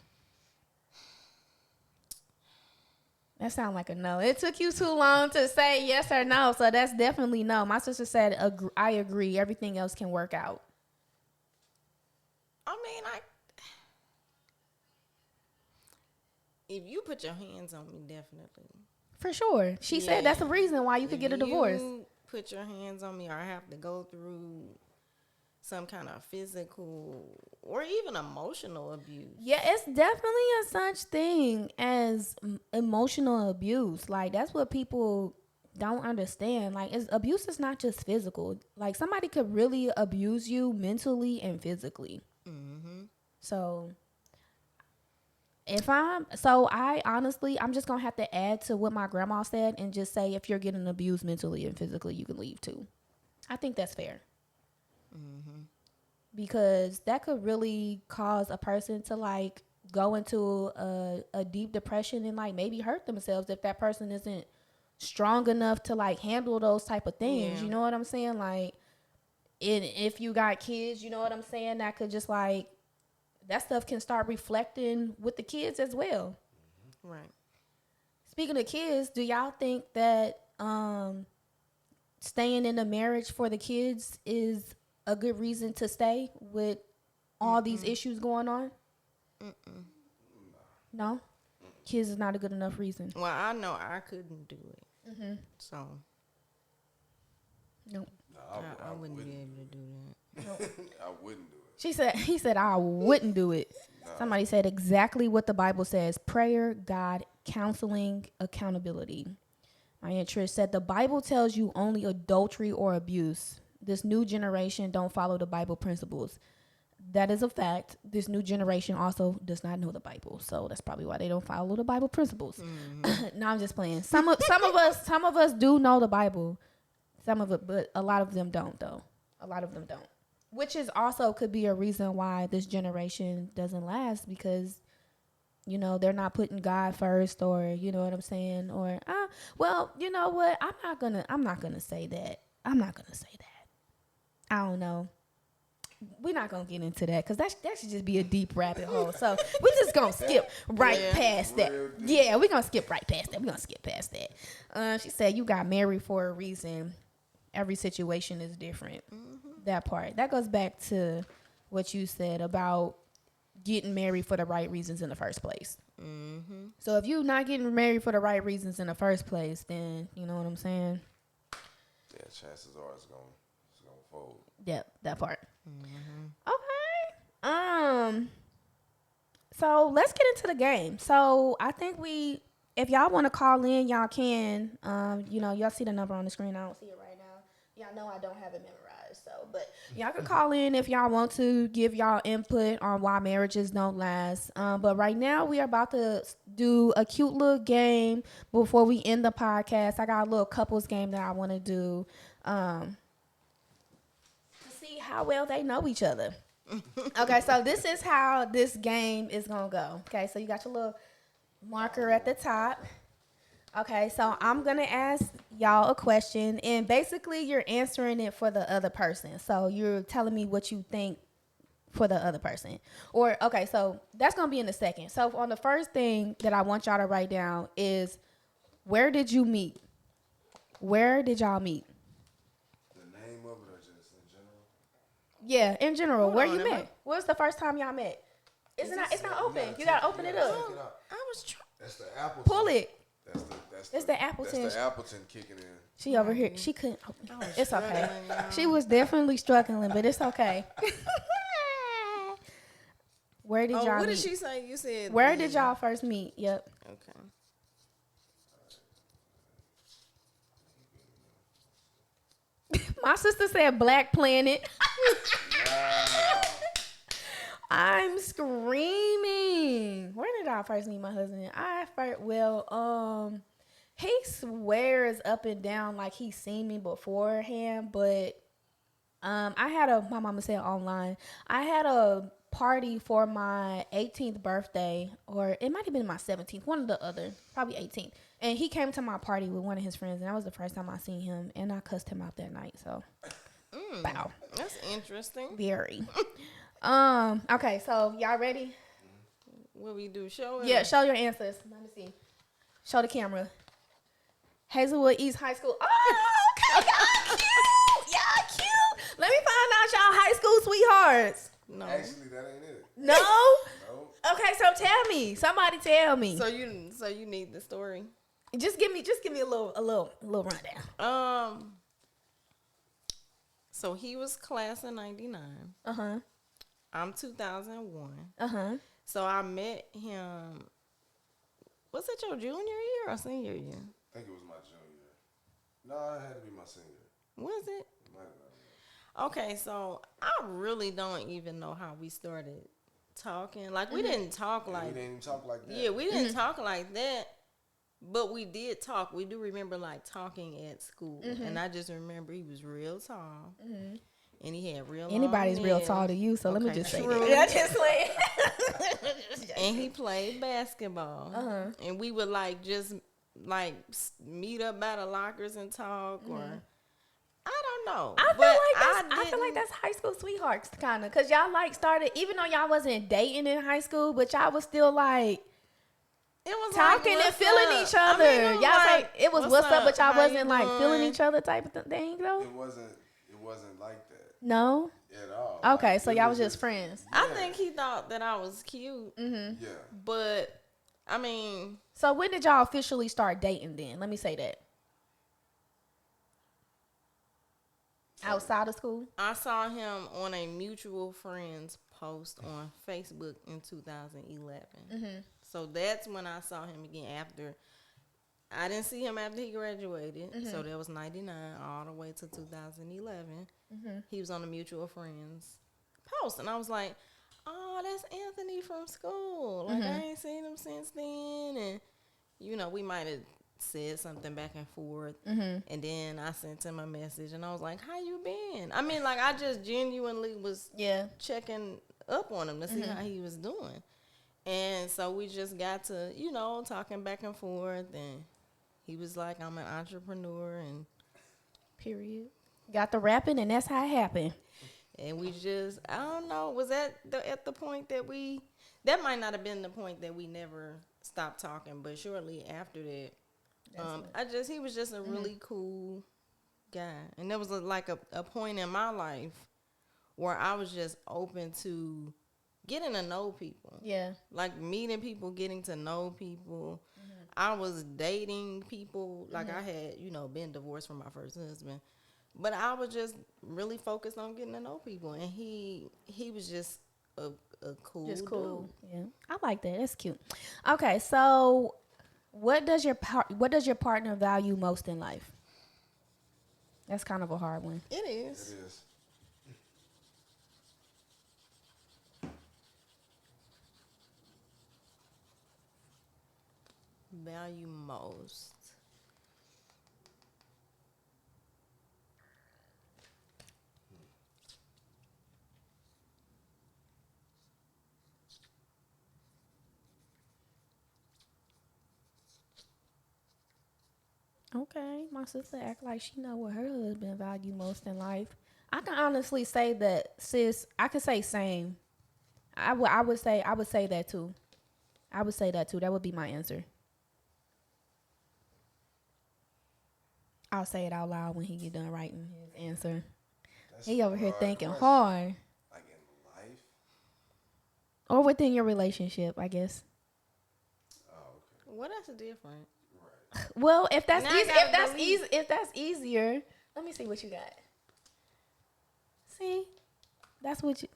That sounds like a no. It took you too long to say yes or no, so that's definitely no. My sister said, I agree. Everything else can work out. I mean, if you put your hands on me, definitely. For sure. She said that's the reason why you could get a divorce. You put your hands on me, or I have to go through some kind of physical or even emotional abuse. Yeah, it's definitely a such thing as emotional abuse. Like that's what people don't understand. Like abuse is not just physical. Like somebody could really abuse you mentally and physically. So I honestly, I'm just gonna have to add to what my grandma said and just say if you're getting abused mentally and physically, you can leave too. I think that's fair. Because that could really cause a person to like go into a deep depression and like maybe hurt themselves if that person isn't strong enough to like handle those type of things. Yeah. You know what I'm saying? Like, if you got kids, you know what I'm saying? That could just like, that stuff can start reflecting with the kids as well. Right. Speaking of kids, do y'all think that staying in a marriage for the kids is a good reason to stay with all these issues going on? No? Kids is not a good enough reason. Well, I know I couldn't do it. So Nope. No, I wouldn't be able to do that. I wouldn't do it. He said, I wouldn't do it. Somebody said exactly what the Bible says: prayer, God, counseling, accountability. My interest said the Bible tells you only adultery or abuse. This new generation don't follow the Bible principles. That is a fact. This new generation also does not know the Bible, so that's probably why they don't follow the Bible principles. No, I'm just playing. Some of us do know the Bible, some of it, but a lot of them don't though. A lot of them don't, which is also could be a reason why this generation doesn't last, because you know they're not putting God first, or you know what I'm saying, or well, you know what? I'm not gonna say that. I don't know. We're not gonna get into that because that should just be a deep rabbit hole. So we're just gonna skip past that. Yeah, we're gonna skip right past that. She said you got married for a reason. Every situation is different. That part. That goes back to what you said about getting married for the right reasons in the first place. So if you're not getting married for the right reasons in the first place, then you know what I'm saying? Yeah, chances are it's gonna fold. Yep, that part. Okay. So let's get into the game. So I think if y'all want to call in, y'all can. You know, y'all see the number on the screen. I don't see it right now. Y'all know I don't have it memorized. So, but y'all can call in if y'all want to give y'all input on why marriages don't last. But right now we are about to do a cute little game before we end the podcast. I got a little couples game that I want to do. How well they know each other. Okay, so this is how this game is gonna go. Okay, so you got your little marker at the top. Okay, so I'm gonna ask y'all a question, and basically you're answering it for the other person. So you're telling me what you think for the other person. Or okay, so that's gonna be in a second. So on the first thing that I want y'all to write down is, where did you meet? Where did y'all meet? Yeah, in general, Hold where on, you am met? When's the first time y'all met? It's not open. You gotta open it up. I was trying. That's the Appleton. Pull it. It's the Appleton. That's the Appleton kicking in. She over here. She couldn't open it. It's okay. y'all. She was definitely struggling, but it's okay. Where did y'all What meet? did she say? You said. Where did y'all first meet? Yep. Okay. My sister said Black Planet. I'm screaming. Where did I first meet my husband? He swears up and down like he's seen me beforehand, but my mama said online. I had a party for my 18th birthday, or it might have been my 17th, one or the other, probably 18th. And he came to my party with one of his friends, and that was the first time I seen him, and I cussed him out that night. So, wow, That's interesting. very. Okay, so y'all ready? What we do? Show it. Yeah, show your answers. Let me see. Show the camera. Hazelwood East High School. Oh, okay, y'all cute. Y'all cute. Let me find out y'all high school sweethearts. No. Actually, that ain't it. No? No. Okay, so tell me. Somebody tell me. So you need the story. Just give me a little rundown. So he was class of 99. Uh-huh. I'm 2001. Uh-huh. So I met him, was it your junior year or senior year? I think it was my junior year. No, it had to be my senior. Was it? It might have been. Okay, so I really don't even know how we started talking. Like, we didn't talk Yeah, like... we didn't even talk like that. Yeah, we didn't talk like that, but we did talk. We do remember, like, talking at school. And I just remember he was real tall. And he had real Anybody's long real nails. tall to you, so let me Okay, just say true. that. Yeah, just like And he played basketball. And we would, like, just, like, meet up by the lockers and talk, or... I don't know. I feel like that's high school sweethearts kind of, cause y'all like started, even though y'all wasn't dating in high school, but y'all was still like it was talking like, and feeling each other. I mean, It was what's up, but y'all How wasn't you like feeling doing? each other type of thing though. It wasn't like that No. at all. Okay, Like, so it y'all was just friends. I think he thought that I was cute, Yeah. but I mean, So when did y'all officially start dating then? Let me say that. Outside of school? I saw him on a mutual friends post on Facebook in 2011. So that's when I saw him again after. I didn't see him after he graduated. So that was 99 all the way to 2011. He was on the mutual friends post. And I was like, oh, that's Anthony from school. Like, I ain't seen him since then. And, you know, we might have said something back and forth. And then I sent him a message. And I was like, how you been? I mean, like, I just genuinely was checking up on him to see how he was doing. And so we just got to, you know, talking back and forth. And he was like, I'm an entrepreneur. And Period. Got the rapping, and that's how it happened. And we just, I don't know, was that at the point that that might not have been the point that we never stopped talking, but shortly after that, he was just a really cool guy. And there was like a point in my life where I was just open to getting to know people. Yeah. Like meeting people, getting to know people. I was dating people. Like I had, you know, been divorced from my first husband. But I was just really focused on getting to know people, and he was just a cool dude. Yeah, I like that. That's cute. Okay, so what does your partner value most in life? That's kind of a hard one. It is. It is. Value most. Okay, my sister act like she know what her husband value most in life. I can honestly say that, sis. I could say same. I would say that too. I would say that too. That would be my answer. I'll say it out loud when he get done writing his answer. He over here thinking hard. Like in life? Or within your relationship, I guess. Oh, okay. Well, that's different. Right. Well, if that's Now I easy, gotta if that's easier, let me see what you got. See, that's what you.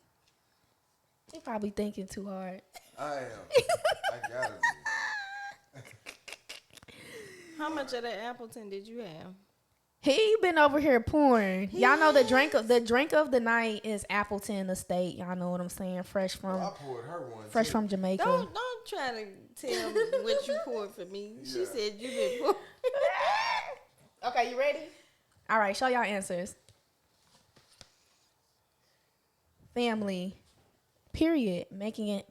He probably thinking too hard. I am. I gotta be. How much of that Appleton did you have? He been over here pouring. Y'all know the drink of the night is Appleton Estate. Y'all know what I'm saying? Fresh from Well, I poured her one. fresh too. from Jamaica. Don't try to tell me what you poured for me. She Yeah. said you been pouring. Okay, you ready? All right, show y'all answers. Family. Period.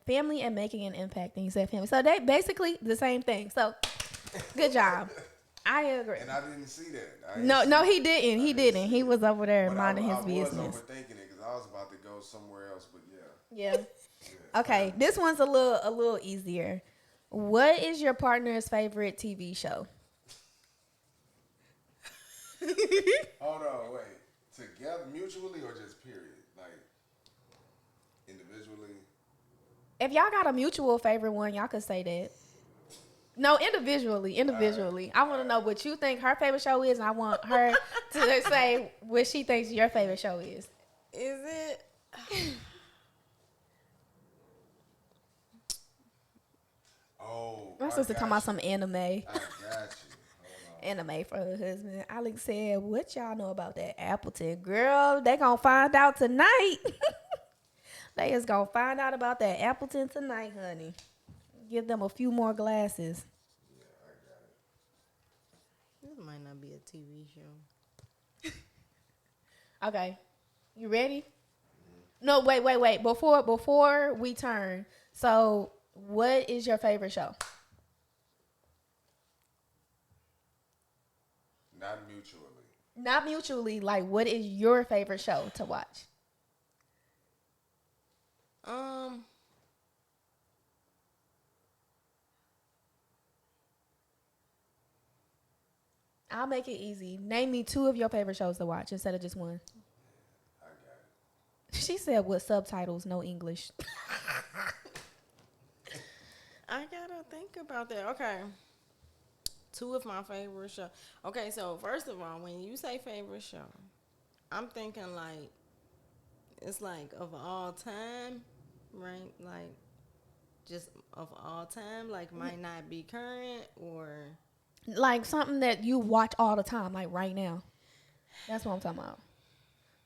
Family and making an impact. And you said family. So they basically the same thing. So good job. I agree. And I didn't see that. No, he didn't. He didn't. He was over there But minding his I business. was overthinking it because I was about to go somewhere else. But yeah. Yeah. Okay, this one's a little easier. What is your partner's favorite TV show? Hold on, wait. Together, mutually, or just period? Like individually? If y'all got a mutual favorite one, y'all could say that. No, individually. I want to know what you think her favorite show is, and I want her to say what she thinks your favorite show is. Is it? Oh, My I sister got talking about you. some anime. I got you. Hold on. Anime for her husband. Alex said, "What y'all know about that Appleton girl? They gonna find out tonight. They is gonna find out about that Appleton tonight, honey. Give them a few more glasses." This might not be a TV show. Okay, you ready? No, wait. Before we turn, so what is your favorite show? Not mutually. Not mutually. Like, what is your favorite show to watch? I'll make it easy. Name me 2 of your favorite shows to watch instead of just one. I got She said with subtitles, no English. I gotta think about that. Okay. 2 of my favorite shows. Okay, so first of all, when you say favorite show, I'm thinking like it's like of all time, right? Like just of all time, like might not be current or Like something that you watch all the time, like right now. That's what I'm talking about.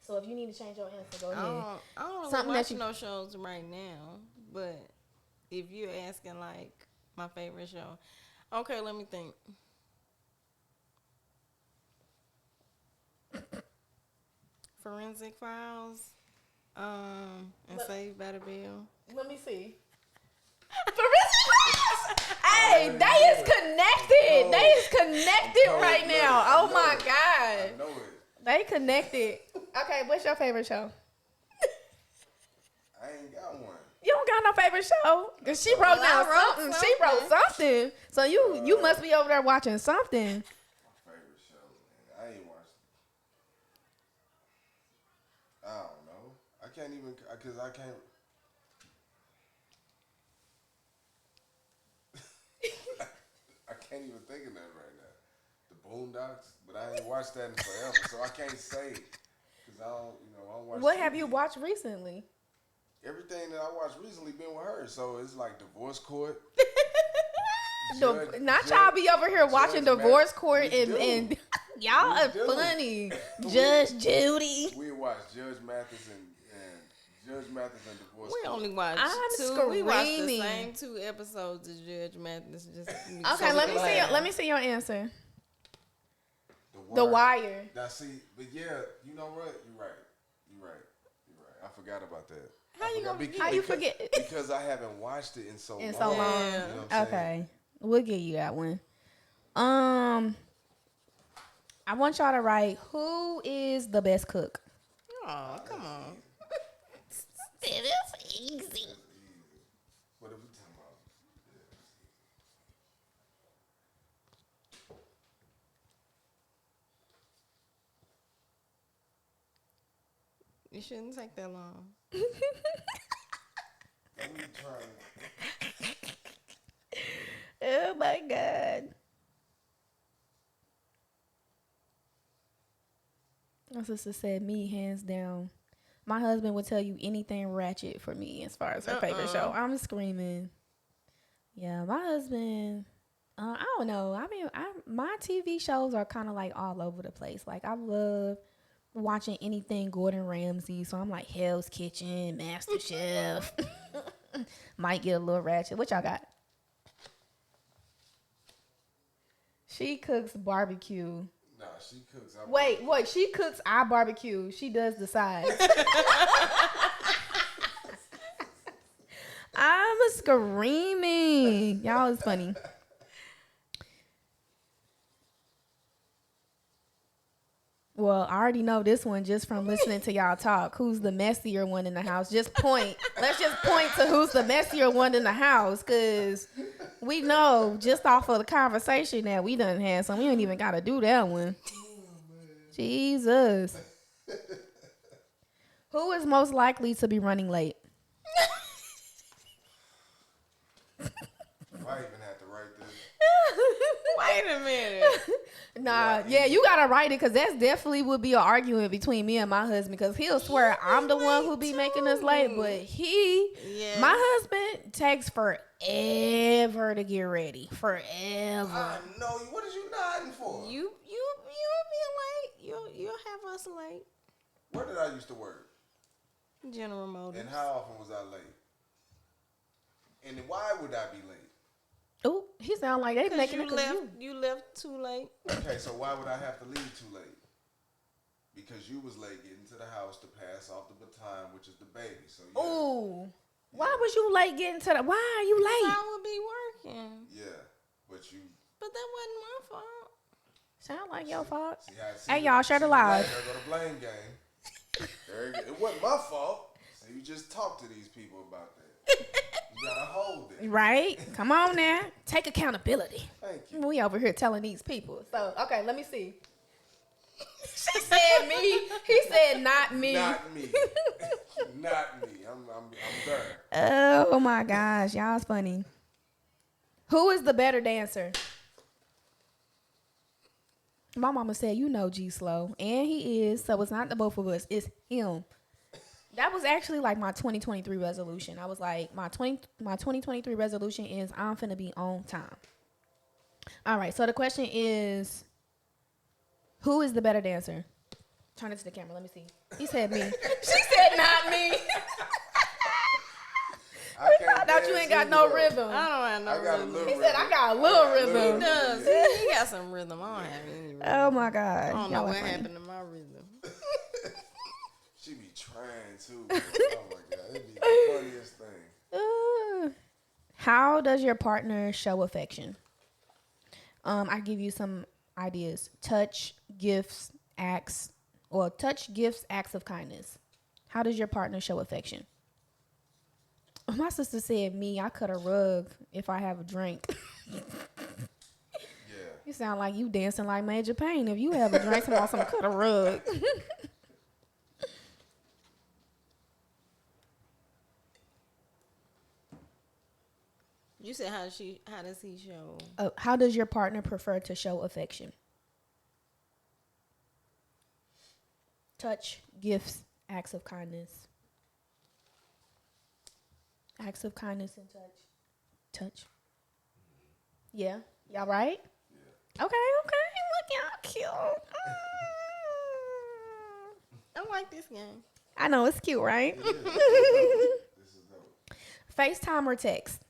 So if you need to change your answer, go I ahead. don't really Something that watch you- no shows right now, but if you're asking like my favorite show, okay, let me think. Forensic Files, and Saved by the Bell. Let me see. Hey, they is connected. They is connected right now. Oh my I God. know it. They connected. Okay, what's your favorite show? I ain't got one. You don't got no favorite show. 'Cause she wrote Well, down I wrote something. She wrote something. So you must be over there watching something. My favorite show, man. I ain't watched. I don't know. I can't even because I can't. I can't even think of that right now. The Boondocks, but I ain't watched that in forever, so I can't say because I don't, I don't watch. What have TV. you watched recently? Everything that I watched recently been with her, so it's like Divorce Court. Not y'all be over here watching Judge Divorce Math- Court we and do. y'all We are do. funny. Judge Judy. We watched Judge Mathis and Judge Mathis and Divorce We Court. only watched I'm 2. We watched the screaming. same 2 episodes as Judge Mathis. Just Okay, let me see your answer. The Wire. Wire. Now see, but yeah, you know what? You're right. I forgot about that. How you gonna forget? How you forget? Because I haven't watched it in so long. In so long. You know what I'm saying? Okay, we'll give you that one. I want y'all to write who is the best cook. Oh, come on. It is easy. What are we talking about? It shouldn't take that long. Let me try. Oh my God. My sister said me, hands down. My husband would tell you anything ratchet for me as far as her favorite show. I'm screaming. Yeah, my husband, I don't know. I mean, my TV shows are kind of like all over the place. Like I love watching anything Gordon Ramsay. So I'm like Hell's Kitchen, Master Chef. Might get a little ratchet. What y'all got? She cooks barbecue. Nah, she cooks. Wait, she cooks our barbecue. She does the sides. I'm screaming. Y'all is funny. Well, I already know this one just from listening to y'all talk. Who's the messier one in the house? Just point. Let's just point to who's the messier one in the house, because we know just off of the conversation that we done had, so we ain't even got to do that one. Jesus. Who is most likely to be running late? I even have to write this. Wait a minute. Nah, yeah, you gotta write it because that's definitely would be an argument between me and my husband because he'll swear I'm the one who be making us late, but Yes. my husband takes forever to get ready. Forever. I know you. What is you nodding for? You'll be late. You'll have us late. Where did I used to work? General Motors. And how often was I late? And why would I be late? Oh, he sound like they making it because you left too late. Okay, so why would I have to leave too late? Because you was late getting to the house to pass off the baton, which is the baby. So yeah. Ooh. Why was you late getting to the? Why are you late? I would be working. Yeah, but you. But that wasn't my fault. Sound like your fault. See, Hey, y'all, share the live. There go the blame game. It wasn't my fault. So you just talk to these people about that. You gotta hold it. Right? Come on now. Take accountability. Thank you. We over here telling these people. So, okay, let me see. She said me. He said not me. Not me. Not me. I'm there. Oh my gosh, y'all's funny. Who is the better dancer? My mama said, you know G Slow. And he is, so it's not the both of us, it's him. That was actually like my 2023 resolution. I was like, my 2023 resolution is I'm finna be on time. All right, so the question is, who is the better dancer? Turn it to the camera, let me see. He said me. She said not me. I thought you ain't got no rhythm. I don't have no I got a rhythm. little He said I got a little rhythm. He does. He got some rhythm. I don't have any rhythm. Oh my God. I don't know Y'all are what funny. happened to my rhythm. She be trying too. Bro. Oh my God, it'd be the funniest thing. How does your partner show affection? I give you some ideas. Touch, gifts, acts, or touch, gifts, acts of kindness. How does your partner show affection? My sister said me. I cut a rug if I have a drink. Yeah. You sound like you dancing like Major Payne. If you have a drink, somebody some cut a rug. You said how does he show? How does your partner prefer to show affection? Touch, gifts, acts of kindness. Acts of kindness and touch. Touch. Yeah. Y'all right? Yeah. Okay. Look, y'all cute. I like this game. I know it's cute, right? This is dope. FaceTime or text?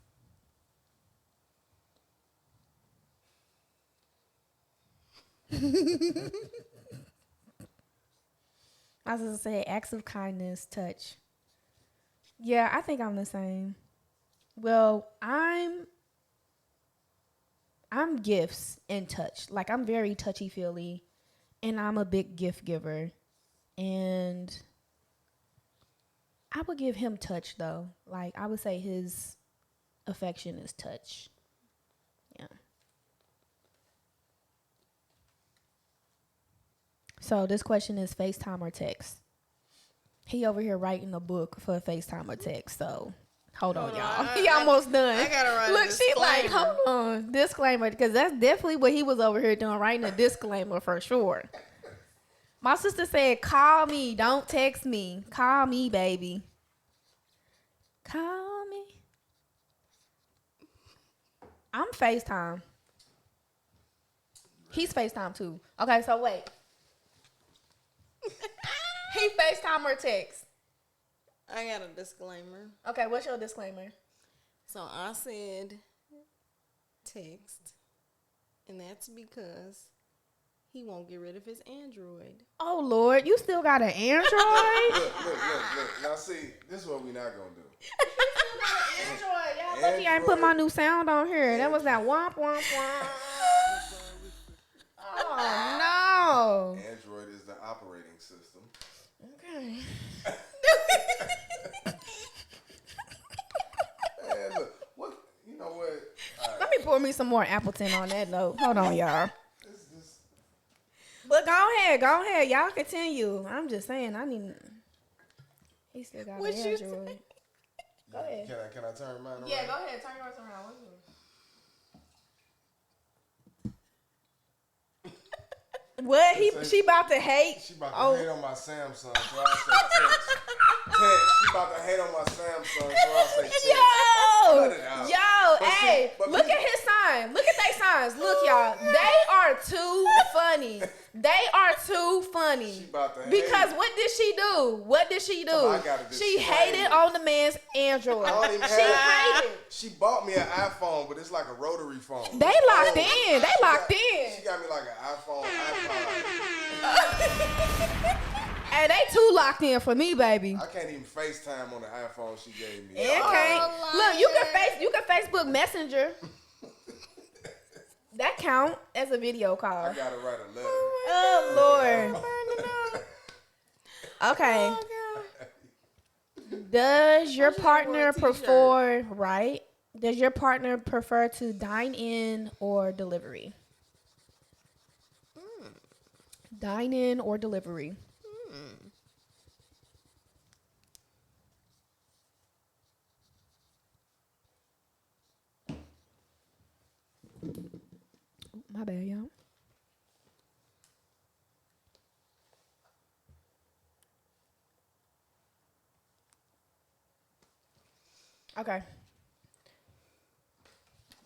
I was gonna say acts of kindness, touch. Yeah, I think I'm the same. Well, I'm gifts and touch. Like I'm very touchy feely, and I'm a big gift giver, and I would give him touch though. Like I would say his affection is touch. Yeah. So this question is FaceTime or text. He over here writing a book for FaceTime or text. So hold on, y'all. He almost done. I gotta write a Look, she like, disclaimer. hold on, disclaimer, because that's definitely what he was over here doing, writing a disclaimer for sure. My sister said, "Call me, don't text me. Call me, baby. Call me." I'm FaceTime. He's FaceTime too. Okay, so wait. He FaceTime or text? I got a disclaimer. Okay, what's your disclaimer? So I said text, and that's because he won't get rid of his Android. Oh Lord, you still got an Android? Look. Now see, this is what we not gonna do. Android. Y'all lucky I ain't put my new sound on here. That was that womp womp womp. Oh Android is the operating system. no. Okay. And look, you know what? All right, Let me pour me some more Appleton on that note. Hold on, y'all. this But go ahead. Y'all continue. I'm just saying, I need. He still got What an you Android. Go ahead. Can I turn mine around? Yeah, go ahead. Turn yours around. What They say she about to hate? She about to Oh. hate on my Samsung, so I say text. Text. She about to hate on my Samsung, so I say text. Cut it out. Yo, But see, hey, but look people- at his sign. Look at their signs. Look, y'all. They are too funny. They are too funny. She about to Because hate. what did she do? What did she do? I gotta She disclaim hated it. on the man's Android. I don't even She have- hated. She bought me an iPhone, but it's like a rotary phone. They It's locked old. in. They She locked got- in. She got me like an iPhone, iPod. Hey, they too locked in for me, baby. I can't even FaceTime on the iPhone she gave me. It can't. Look, you can Facebook Messenger. That count as a video call. I gotta write a letter. Oh Lord. Okay. Does your partner prefer right? Does your partner prefer to dine in or delivery? Dine in or delivery? My bad, y'all. Okay.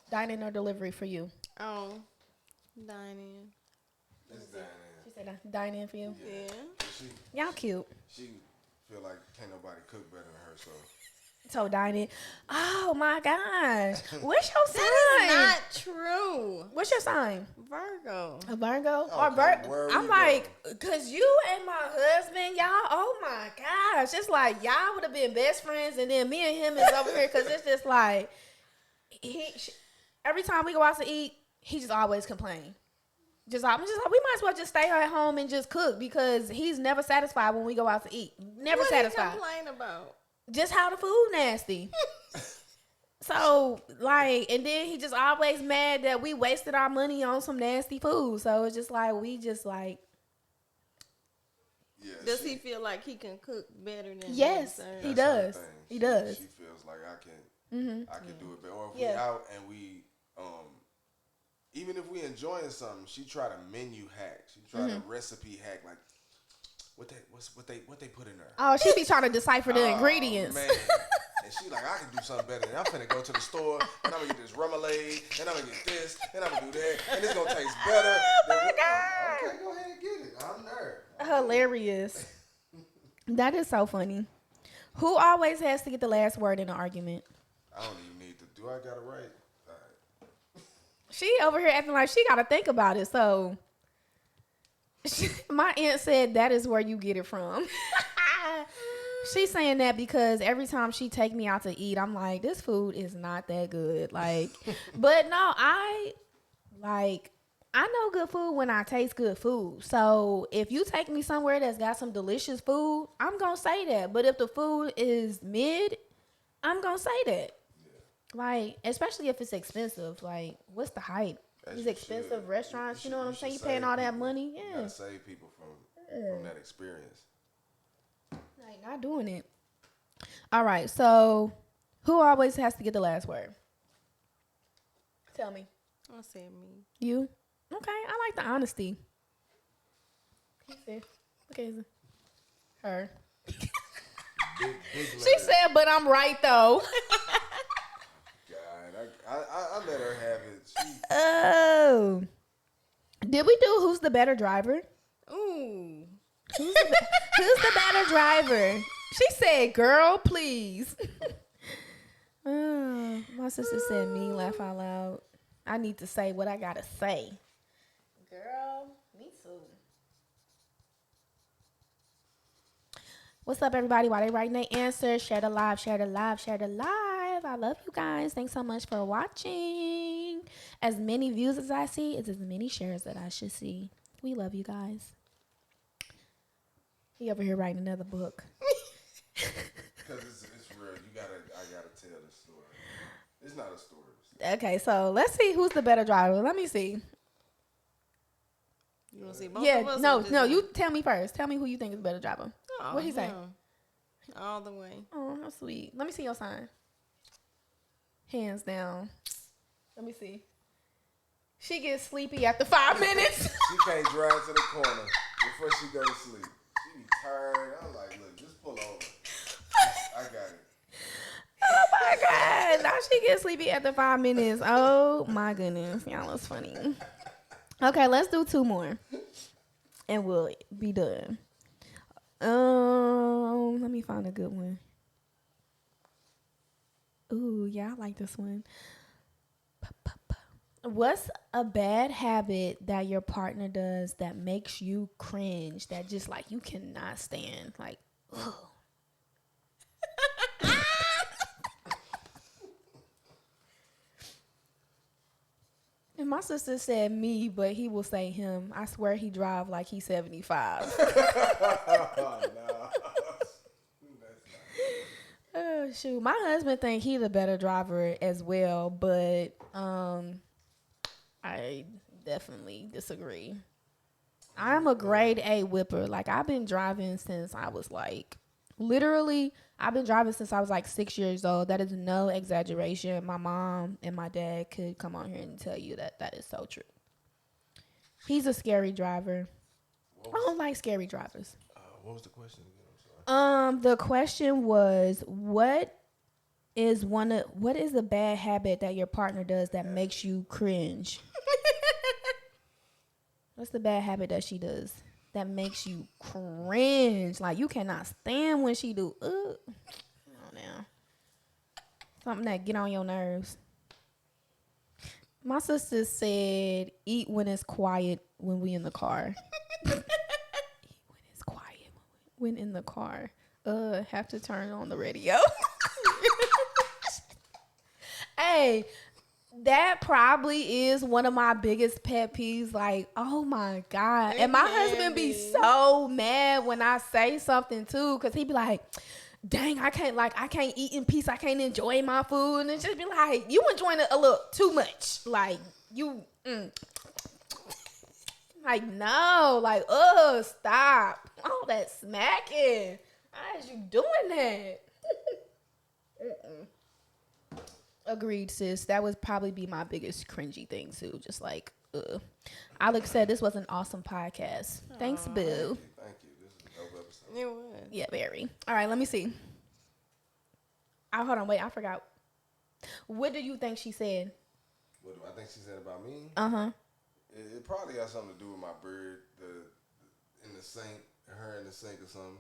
Dine in or delivery for you? Oh, dining. It's down She said dine in for you. there. Yeah. Y'all cute. She feel like can't nobody cook better than her, so So dine in. Oh my gosh. What's your sign? That is not true. What's your sign? Virgo. A Virgo or Okay, where I'm we like, cause you and my husband, y'all. Oh my gosh, it's like y'all would have been best friends, and then me and him is over here. Cause it's just like every time we go out to eat, he just always complain. I'm just like, we might as well just stay at home and just cook because he's never satisfied when we go out to eat. Never What satisfied. he complain about? Just how the food nasty. So, like, and then he just always mad that we wasted our money on some nasty food. So it's just like we just like, yeah. Does he feel like he can cook better than yes, him, sir? he that's her does. thing. He She- does. She feels like I can do it better. Or if we Yeah. out and we even if we enjoying something, she try to menu hack. She try to recipe hack like what they put in there. Oh, she be trying to decipher the Oh, ingredients. Man. And she like, I can do something better. I'm finna go to the store and I'm gonna get this remoulade and I'm gonna get this and I'm gonna do that and it's gonna taste better. my God. Okay, go ahead and get it. I'm there. Hilarious. That is so funny. Who always has to get the last word in an argument? I don't even need to. Do I got it right? All right. She over here acting like she got to think about it. So my aunt said that is where you get it from. She's saying that because every time she take me out to eat, I'm like, this food is not that good. Like, but no, I know good food when I taste good food. So if you take me somewhere that's got some delicious food, I'm gonna say that. But if the food is mid, I'm gonna say that. Like, especially if it's expensive. Like, what's the hype? As These you expensive should. restaurants, you know what I'm saying? You should paying save all that people. money. You Yeah. gotta save people from that experience. Like, not doing it. All right, so who always has to get the last word? Tell me. I said me. You? Okay, I like the honesty. He said, look at his, her. Big She letter. said, but I'm right though. God, I let her have it. She, Oh. Did we do who's the better driver? Ooh. Who's the better driver? She said, girl, please. Oh, my sister said me, laugh out loud. I need to say what I gotta say. Girl, me too. What's up, everybody? While they writing their answers, share the live, share the live, share the live. I love you guys. Thanks so much for watching. As many views as I see is as many shares that I should see. We love you guys. He over here writing another book. because it's real. I gotta tell the story. It's not a story. Okay, so let's see who's the better driver. Let me see. You want to see both Yeah, of us? no, or just no. one? You tell me first. Tell me who you think is the better driver. Oh, What'd he say? him. All the way. Oh, how sweet. Let me see your sign. Hands down. Let me see. She gets sleepy after 5 minutes. She can't drive to the corner before she go to sleep. She be tired. I'm like, look, just pull over. I got it. Oh my God. Now she gets sleepy after 5 minutes. Oh my goodness. Y'all is funny. Okay, let's do 2 more. And we'll be done. Let me find a good one. Ooh, yeah, I like this one. What's a bad habit that your partner does that makes you cringe, that just like you cannot stand? Like, ugh. And my sister said me, but he will say him. I swear he drive like he's 75. Oh, no. Oh, shoot. My husband think he's a better driver as well, but I definitely disagree. I'm a grade A whipper. Like, I've been driving since I was like, literally, I've been driving since I was like 6 years old. That is no exaggeration. My mom and my dad could come on here and tell you that that is so true. He's a scary driver. I don't like scary drivers. What was the question again? I'm sorry. The question was, what is a bad habit that your partner does that makes you cringe? What's the bad habit that she does that makes you cringe? Like, you cannot stand when she do. Come on now. Something that get on your nerves. My sister said, eat when it's quiet when we in the car. Eat when it's quiet when in the car. Have to turn on the radio. Hey, that probably is one of my biggest pet peeves. Like, oh my God. And my husband be so mad when I say something too, because he be like, dang, I can't eat in peace. I can't enjoy my food. And it just be like, you enjoying it a little too much. Like, you, like, no, like, stop. All that smacking. Why is you doing that? Agreed, sis. That would probably be my biggest cringy thing too. Just like, Alex said, this was an awesome podcast. Thanks, boo. Thank you. This is a dope episode. It was. Yeah, very. All right, let me see. Hold on, wait, I forgot. What do you think she said? What do I think she said about me? Uh-huh. It probably got something to do with my beard, in the sink, her in the sink or something.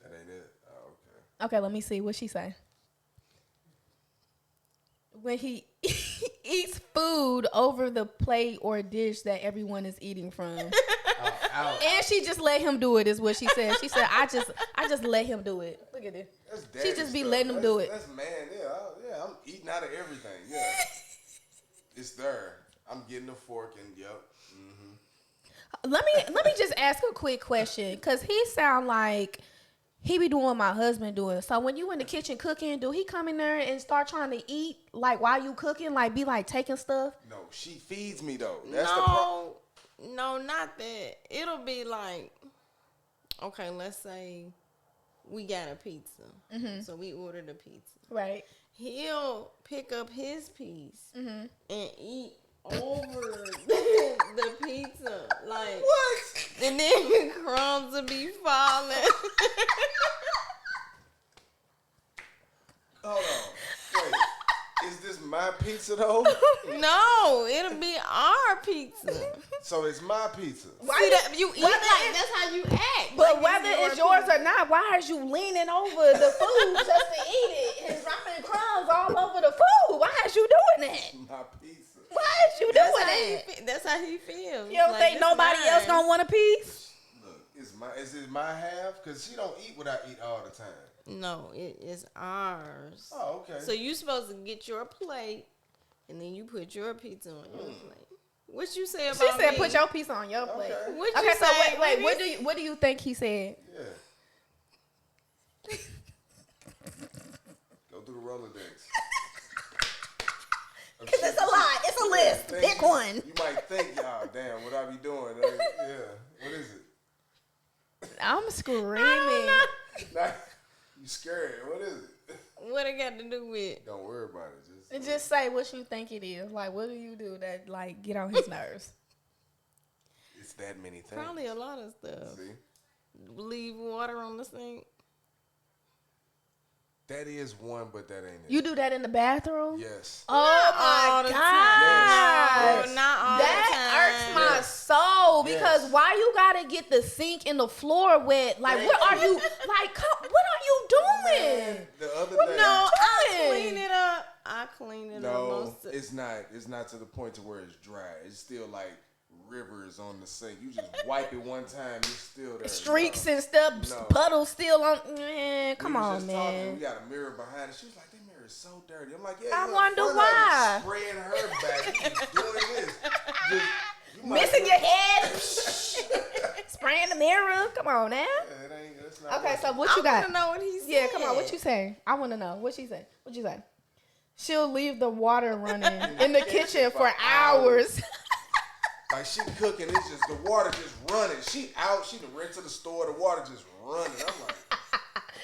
That ain't it. Oh, okay. Okay, let me see. What she say? When he eats food over the plate or dish that everyone is eating from. And she just let him do it, is what she said. She said, I just let him do it. Look at it. She just be letting him do it. That's man, yeah. I'm eating out of everything. Yeah. It's there. I'm getting a fork and yep. Mm-hmm. Let me just ask a quick question, because he sound like he be doing what my husband doing. So when you in the kitchen cooking, do he come in there and start trying to eat like while you cooking, like be like taking stuff? No, she feeds me though. That's the problem. No, not that. It'll be like, okay, let's say we got a pizza. Mm-hmm. So we ordered a pizza. Right. He'll pick up his piece and eat over the pizza. Like, What? And then crumbs will be falling. Hold on. Wait. Is this my pizza though? No, it'll be our pizza. So it's my pizza. See that you eat like that's how you act. But whether it's yours or not, why is you leaning over the food just to eat it and dropping crumbs all over the food? Why is you doing that? My pizza. Why is you doing that? That's how he feels. You don't think nobody else gonna want a piece? Look, is it my half? Because she don't eat what I eat all the time. No, it is ours. Oh, okay. So you supposed to get your plate, and then you put your pizza on your plate. What you say about me? She said, "Put your piece on your plate." Okay. What Okay, you so say? wait. What do you think he said? Yeah. Go through the Rolodex. Because it's a lot. It's a list. Pick one. You might think, y'all, damn, what I be doing? Yeah. What is it? I'm screaming. Nah, you scared. What is it? What it got to do with? Don't worry about it. Just And just say what you think it is. Like, what do you do that like get on his nerves? It's that many things. Probably a lot of stuff. See, Leave water on the sink. that is one, but that ain't it. You do that in the bathroom? Yes. Oh all my the god! time. Yes. Not all That the time. irks my soul because Yes. why you gotta get the sink and the floor wet? Like, what are you like? What are you doing? The other What day. No, I doing? clean it up. I clean it up No, most of it's not. It's not to the point to where it's dry. It's still like rivers on the sink. You just wipe it one time, it's still there. Streaks No. and stuff, No. puddles still on. Man, We come was on, just talking, man. we got a mirror behind it. She was like, "That mirror is so dirty." I'm like, "Yeah." I you in wonder front of why. it, spraying her back, you just doing this. Just, you might Missing as your well- head, spraying the mirror. Come on now. Yeah, it ain't. That's not Okay, working. so what you I got? wanna know what he said. Yeah, come on. What you saying? I want to know. What she say? What you say? She'll leave the water running in the kitchen for hours. Like she cooking, it's just the water just running. She out, she done ran to the store, the water just running. I'm like,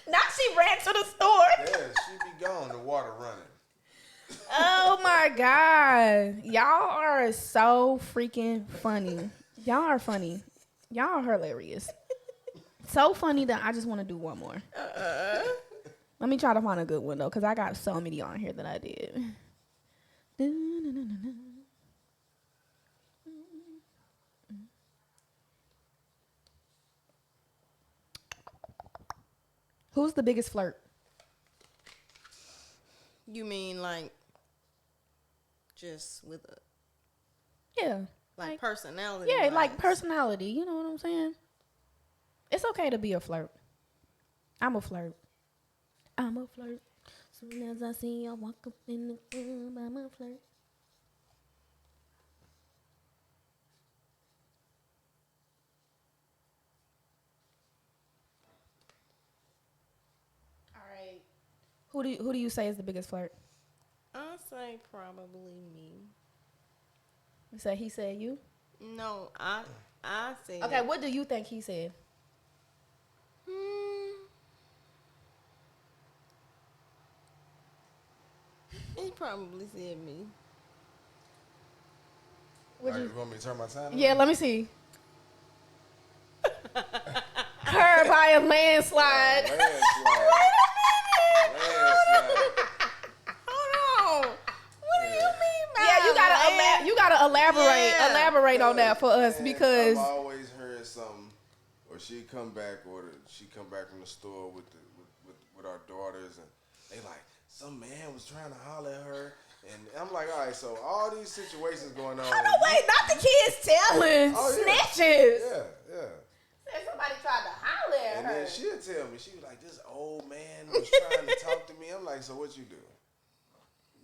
Now she ran to the store. yeah, she be gone, the water running. Oh my god. Y'all are so freaking funny. Y'all are funny. Y'all are hilarious. So funny that I just want to do one more. Let me try to find a good one though, because I got so many on here that I did. Who's the biggest flirt? You mean like just with a Yeah. like personality? Yeah, like wise? personality. You know what I'm saying? It's okay to be a flirt. I'm a flirt. I'm a flirt. Soon as I see you walk up in the club, I'm a flirt. All right. Who do you say is the biggest flirt? I say probably me. You say he said you? No, I say Okay, what do you think he said? He probably said me. Would Like, you? you want me to turn my time? Yeah, let me see. Her by a landslide. Landslide. Hold on. What do you mean by Yeah, you gotta elaborate on that for us Man, because I've always heard something, or she come back, she come back from the store with our daughters, and they like some man was trying to holler at her, and I'm like, all right, so all these situations going on. oh no, wait, not the kids telling Oh, yeah. snitches. Yeah. Said somebody tried to holler at And her. then she'll tell me, she was like, this old man was trying to talk to me. I'm like, so what you do?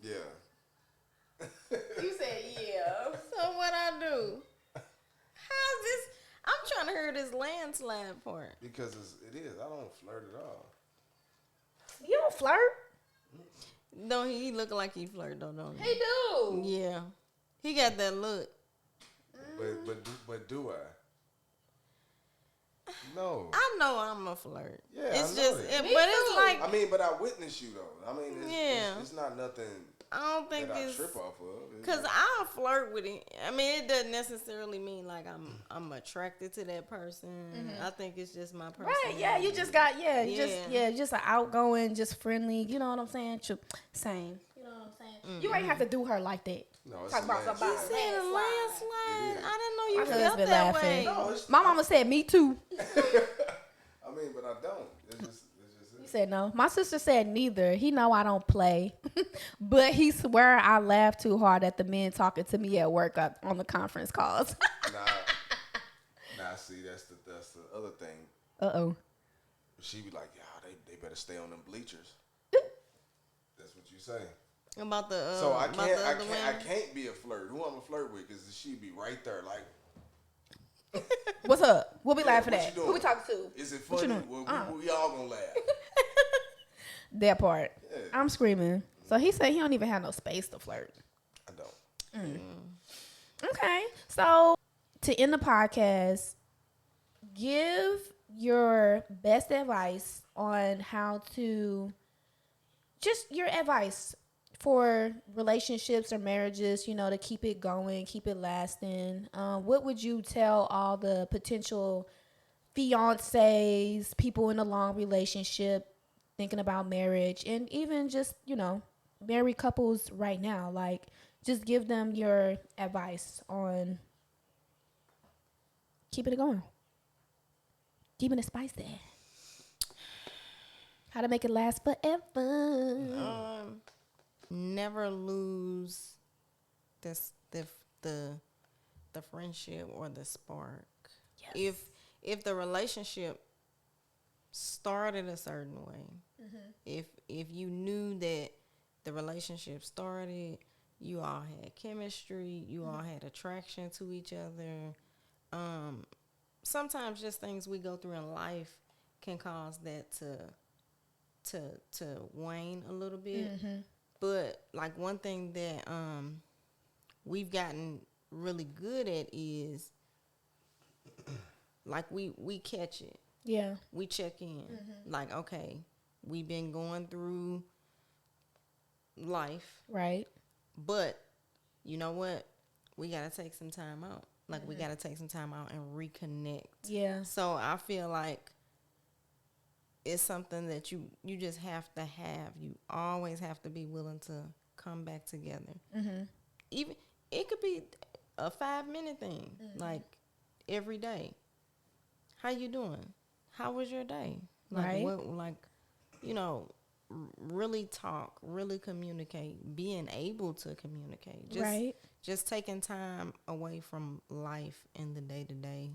Yeah. You said yeah. So what I do? How's this? I'm trying to hear this landslide part. Because it is. I don't flirt at all. You don't flirt. Don't he look like he flirt though, don't he? He do. Yeah. He got that look. But do I? No. I know I'm a flirt. Yeah, it's I know just, that. Me but too. it's like I mean, but I witness you though. I mean, Yeah. it's not nothing I don't think that I it's trip off of. It's because just- I'll flirt with it. I mean, it doesn't necessarily mean like I'm attracted to that person. I think it's just my personality. Right, yeah, you just got, just an outgoing, just friendly, you know what I'm saying? Same. You know what I'm saying? You ain't have to do her like that. No, it's Talk a about somebody. landslide. Said a Landslide. landslide. It is. I didn't know you My felt husband that laughing. way. No, it's, My mama said me too. I mean, but I don't. It's just He said no. My sister said neither. He know I don't play, but he swear I laugh too hard at the men talking to me at work on the conference calls. Nah, see, that's the other thing. Uh-oh. She be like, yeah, they better stay on them bleachers. That's what you say. About the So I about can't, the I other can't, I women? can't be a flirt. Who I'm a flirt with? Because she be right there, like, What's up? We'll be laughing what at. you Who we doing? talking to? Is it What you funny? doing? Well, we all gonna laugh. That part. Yeah. I'm screaming. So he said he don't even have no space to flirt. I don't. Okay. So to end the podcast, give your best advice on how to, just your advice for relationships or marriages, you know, to keep it going, keep it lasting, what would you tell all the potential fiancés, people in a long relationship, thinking about marriage, and even just, you know, married couples right now? Like, just give them your advice on keeping it going, keeping it spicy, how to make it last forever. Never lose this the friendship or the spark. Yes. If the relationship started a certain way, if you knew that the relationship started, you all had chemistry, you all had attraction to each other. Sometimes just things we go through in life can cause that to wane a little bit. But like one thing that we've gotten really good at is like we catch it. Yeah. We check in. Like, okay, we've been going through life, Right. but you know what? We gotta take some time out. Like we gotta take some time out and reconnect. Yeah. So I feel like it's something that you just have to have. You always have to be willing to come back together. Even it could be a 5-minute thing, like every day. How you doing? How was your day? Like Right. what? Like, you know, really talk, really communicate. Being able to communicate. Just, Right. Just taking time away from life in the day to day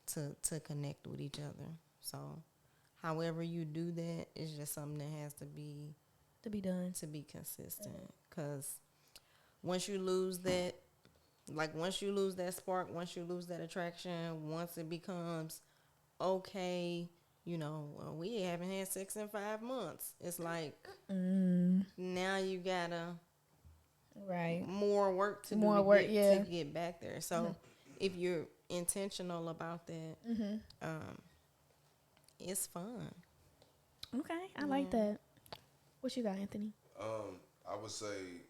to connect with each other. So, however you do that, it's just something that has to be done. to be consistent. Because once you lose that, like once you lose that spark, once you lose that attraction, once it becomes okay, you know, well, we haven't had sex in 5 months. It's like now you gotta Right. more work to More do to work, get, yeah. to get back there. So if you're intentional about that, it's fun. Okay. I like that. What you got, Anthony? I would say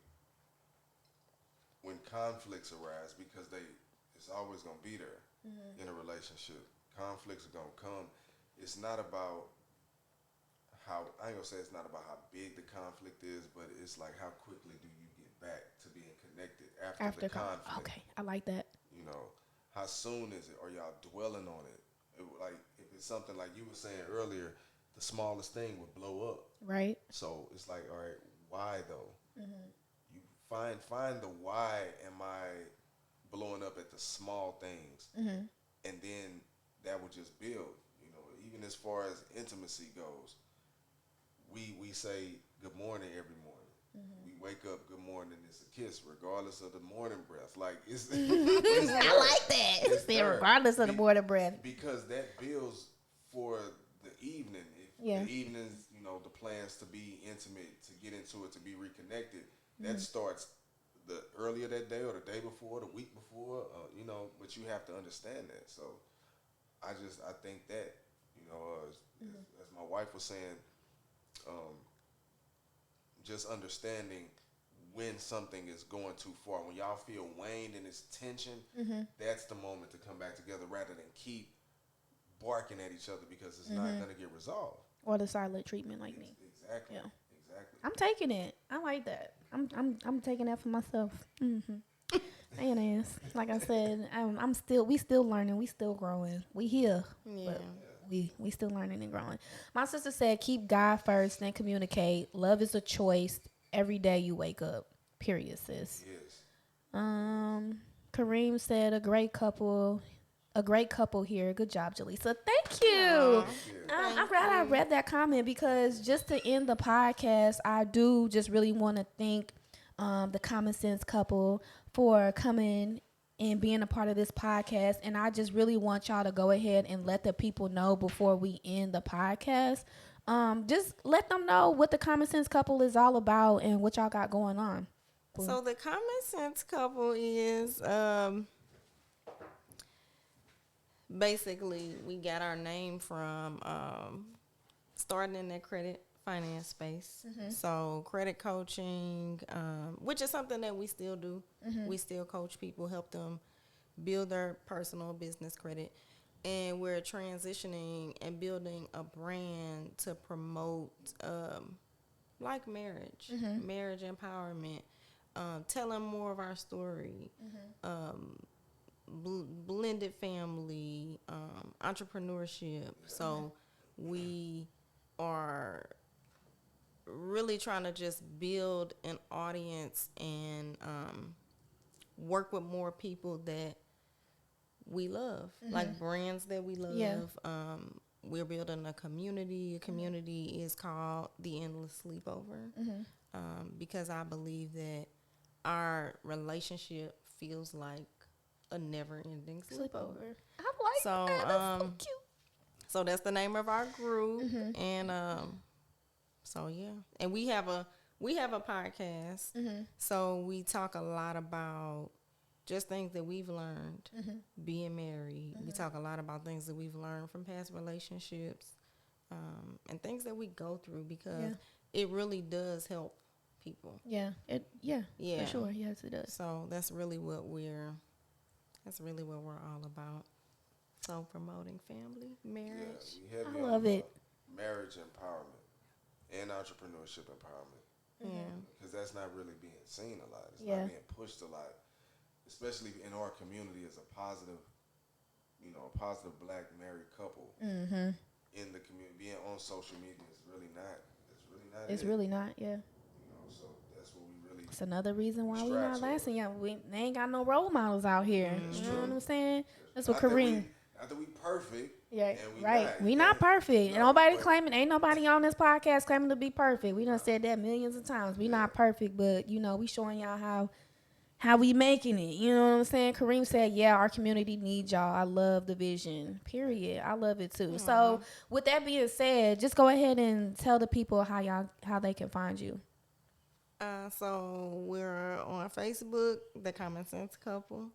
when conflicts arise, because it's always gonna be there in a relationship. Conflicts are gonna come. It's not about I ain't gonna say it's not about how big the conflict is, but it's like how quickly do you get back to being connected after the conflict. Okay. I like that. You know, how soon is it? Are y'all dwelling on it? Like if it's something like you were saying earlier, the smallest thing would blow up. Right. So it's like, all right, why though? You find the why am I blowing up at the small things, and then that would just build. You know, even as far as intimacy goes, we say good morning every morning. We wake up, good morning. It's a kiss, regardless of the morning breath. Like it's, it's I there. like that. It's there. Regardless of the morning breath. Because that builds for the evening. If Yeah. the evenings, you know, the plans to be intimate, to get into it, to be reconnected, that starts the earlier that day or the day before, the week before, you know, but you have to understand that. So I think that, you know, as my wife was saying, just understanding when something is going too far. When y'all feel waned and it's tension, that's the moment to come back together rather than keep barking at each other because it's not going to get resolved. Or the silent treatment like me. Exactly. Yeah. Exactly. I'm taking it. I like that. I'm taking that for myself. And ass. Like I said, we still learning. We still growing. We here. Yeah. But we still learning and growing. My sister said, keep God first, then communicate. Love is a choice every day you wake up. Period, sis. Yes. Kareem said, a great couple here. Good job, Jaleesa. Thank you. I'm glad I read that comment because just to end the podcast, I do just really want to thank the Common Sense couple for coming and being a part of this podcast. And I just really want y'all to go ahead and let the people know before we end the podcast. Just let them know what the Common Sense couple is all about and what y'all got going on. So the Common Sense couple is basically we got our name from starting in that credit finance space. So credit coaching, which is something that we still do. We still coach people, help them build their personal business credit. And we're transitioning and building a brand to promote like marriage, marriage empowerment, telling more of our story, blended family, entrepreneurship. So we are really trying to just build an audience and work with more people that we love, like brands that we love. Yeah. We're building a community. A community is called The Endless Sleepover, because I believe that our relationship feels like a never-ending sleepover. I like So, that. That's so cute. So that's the name of our group, and so yeah, and we have a podcast. So we talk a lot about just things that we've learned being married. We talk a lot about things that we've learned from past relationships, and things that we go through because it really does help people. Yeah. Yeah. For sure. Yes, it does. So that's really what we're all about. So promoting family, marriage. Yeah, we I love it. Marriage empowerment and entrepreneurship empowerment. Yeah. Because that's not really being seen a lot. It's Yeah. not being pushed a lot, especially in our community as a positive, a positive black married couple in the community. Being on social media is really not. It's really not. Yeah. So that's what we really. It's another reason why we're strive not to. lasting. Yeah, they ain't got no role models out here. You know what I'm saying? That's what Not that Kareem. Not that we perfect. Yeah, and we right. not. We not perfect. No, Nobody but- claiming. Ain't nobody on this podcast claiming to be perfect. We done said that millions of times. We not perfect, but we showing y'all how we making it. You know what I'm saying? Kareem said, "Yeah, our community needs y'all. I love the vision. Period. I love it too." So, with that being said, just go ahead and tell the people how they can find you. So we're on Facebook, The Common Sense Couple,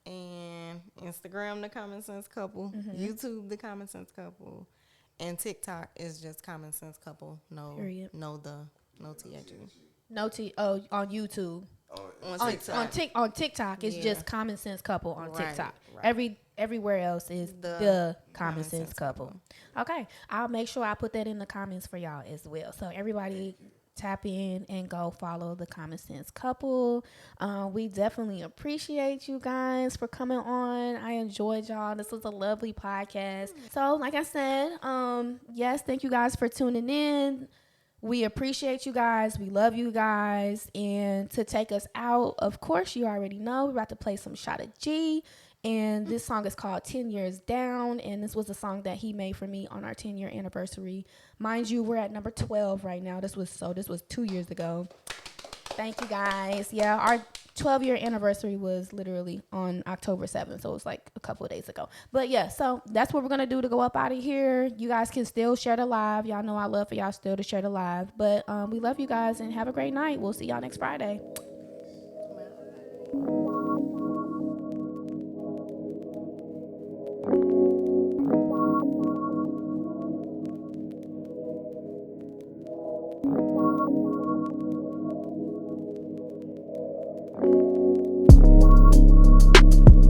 and Instagram, The Common Sense Couple, YouTube, The Common Sense Couple, and TikTok is just Common Sense Couple. No, Period. no THG. No on YouTube. On TikTok, it's Yeah. just Common Sense Couple on Right, TikTok. right. Everywhere else is the Common Sense Couple. Okay, I'll make sure I put that in the comments for y'all as well. So everybody tap in and go follow the Common Sense Couple. We definitely appreciate you guys for coming on. I enjoyed y'all. This was a lovely podcast. So like I said, yes, thank you guys for tuning in. We appreciate you guys. We love you guys. And to take us out, of course, you already know, we're about to play some Shada G. And this song is called 10 Years Down. And this was a song that he made for me on our 10-year anniversary. Mind you, we're at number 12 right now. This was 2 years ago. Thank you guys. Yeah, our 12-year anniversary was literally on October 7th. So it was like a couple of days ago. But yeah, so that's what we're going to do to go up out of here. You guys can still share the live. Y'all know I love for y'all still to share the live. But we love you guys and have a great night. We'll see y'all next Friday.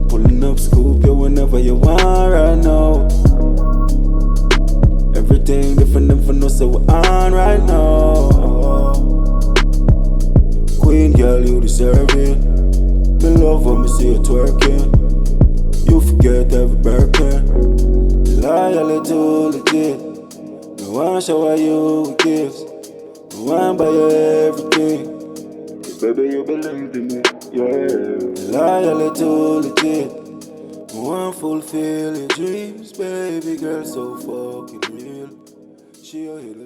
Pulling up, scoop you whenever you want right now. Everything different than for no, so we're on right now. Queen girl, you deserve it. Me love when me see you twerking. You forget every birthday. Loyalty legit. Me want shower you with gifts. Me want buy you everything. Baby, you believe in me, yeah. Loyalty legit. I want fulfill your dreams, baby girl, so fucking real. She a hit a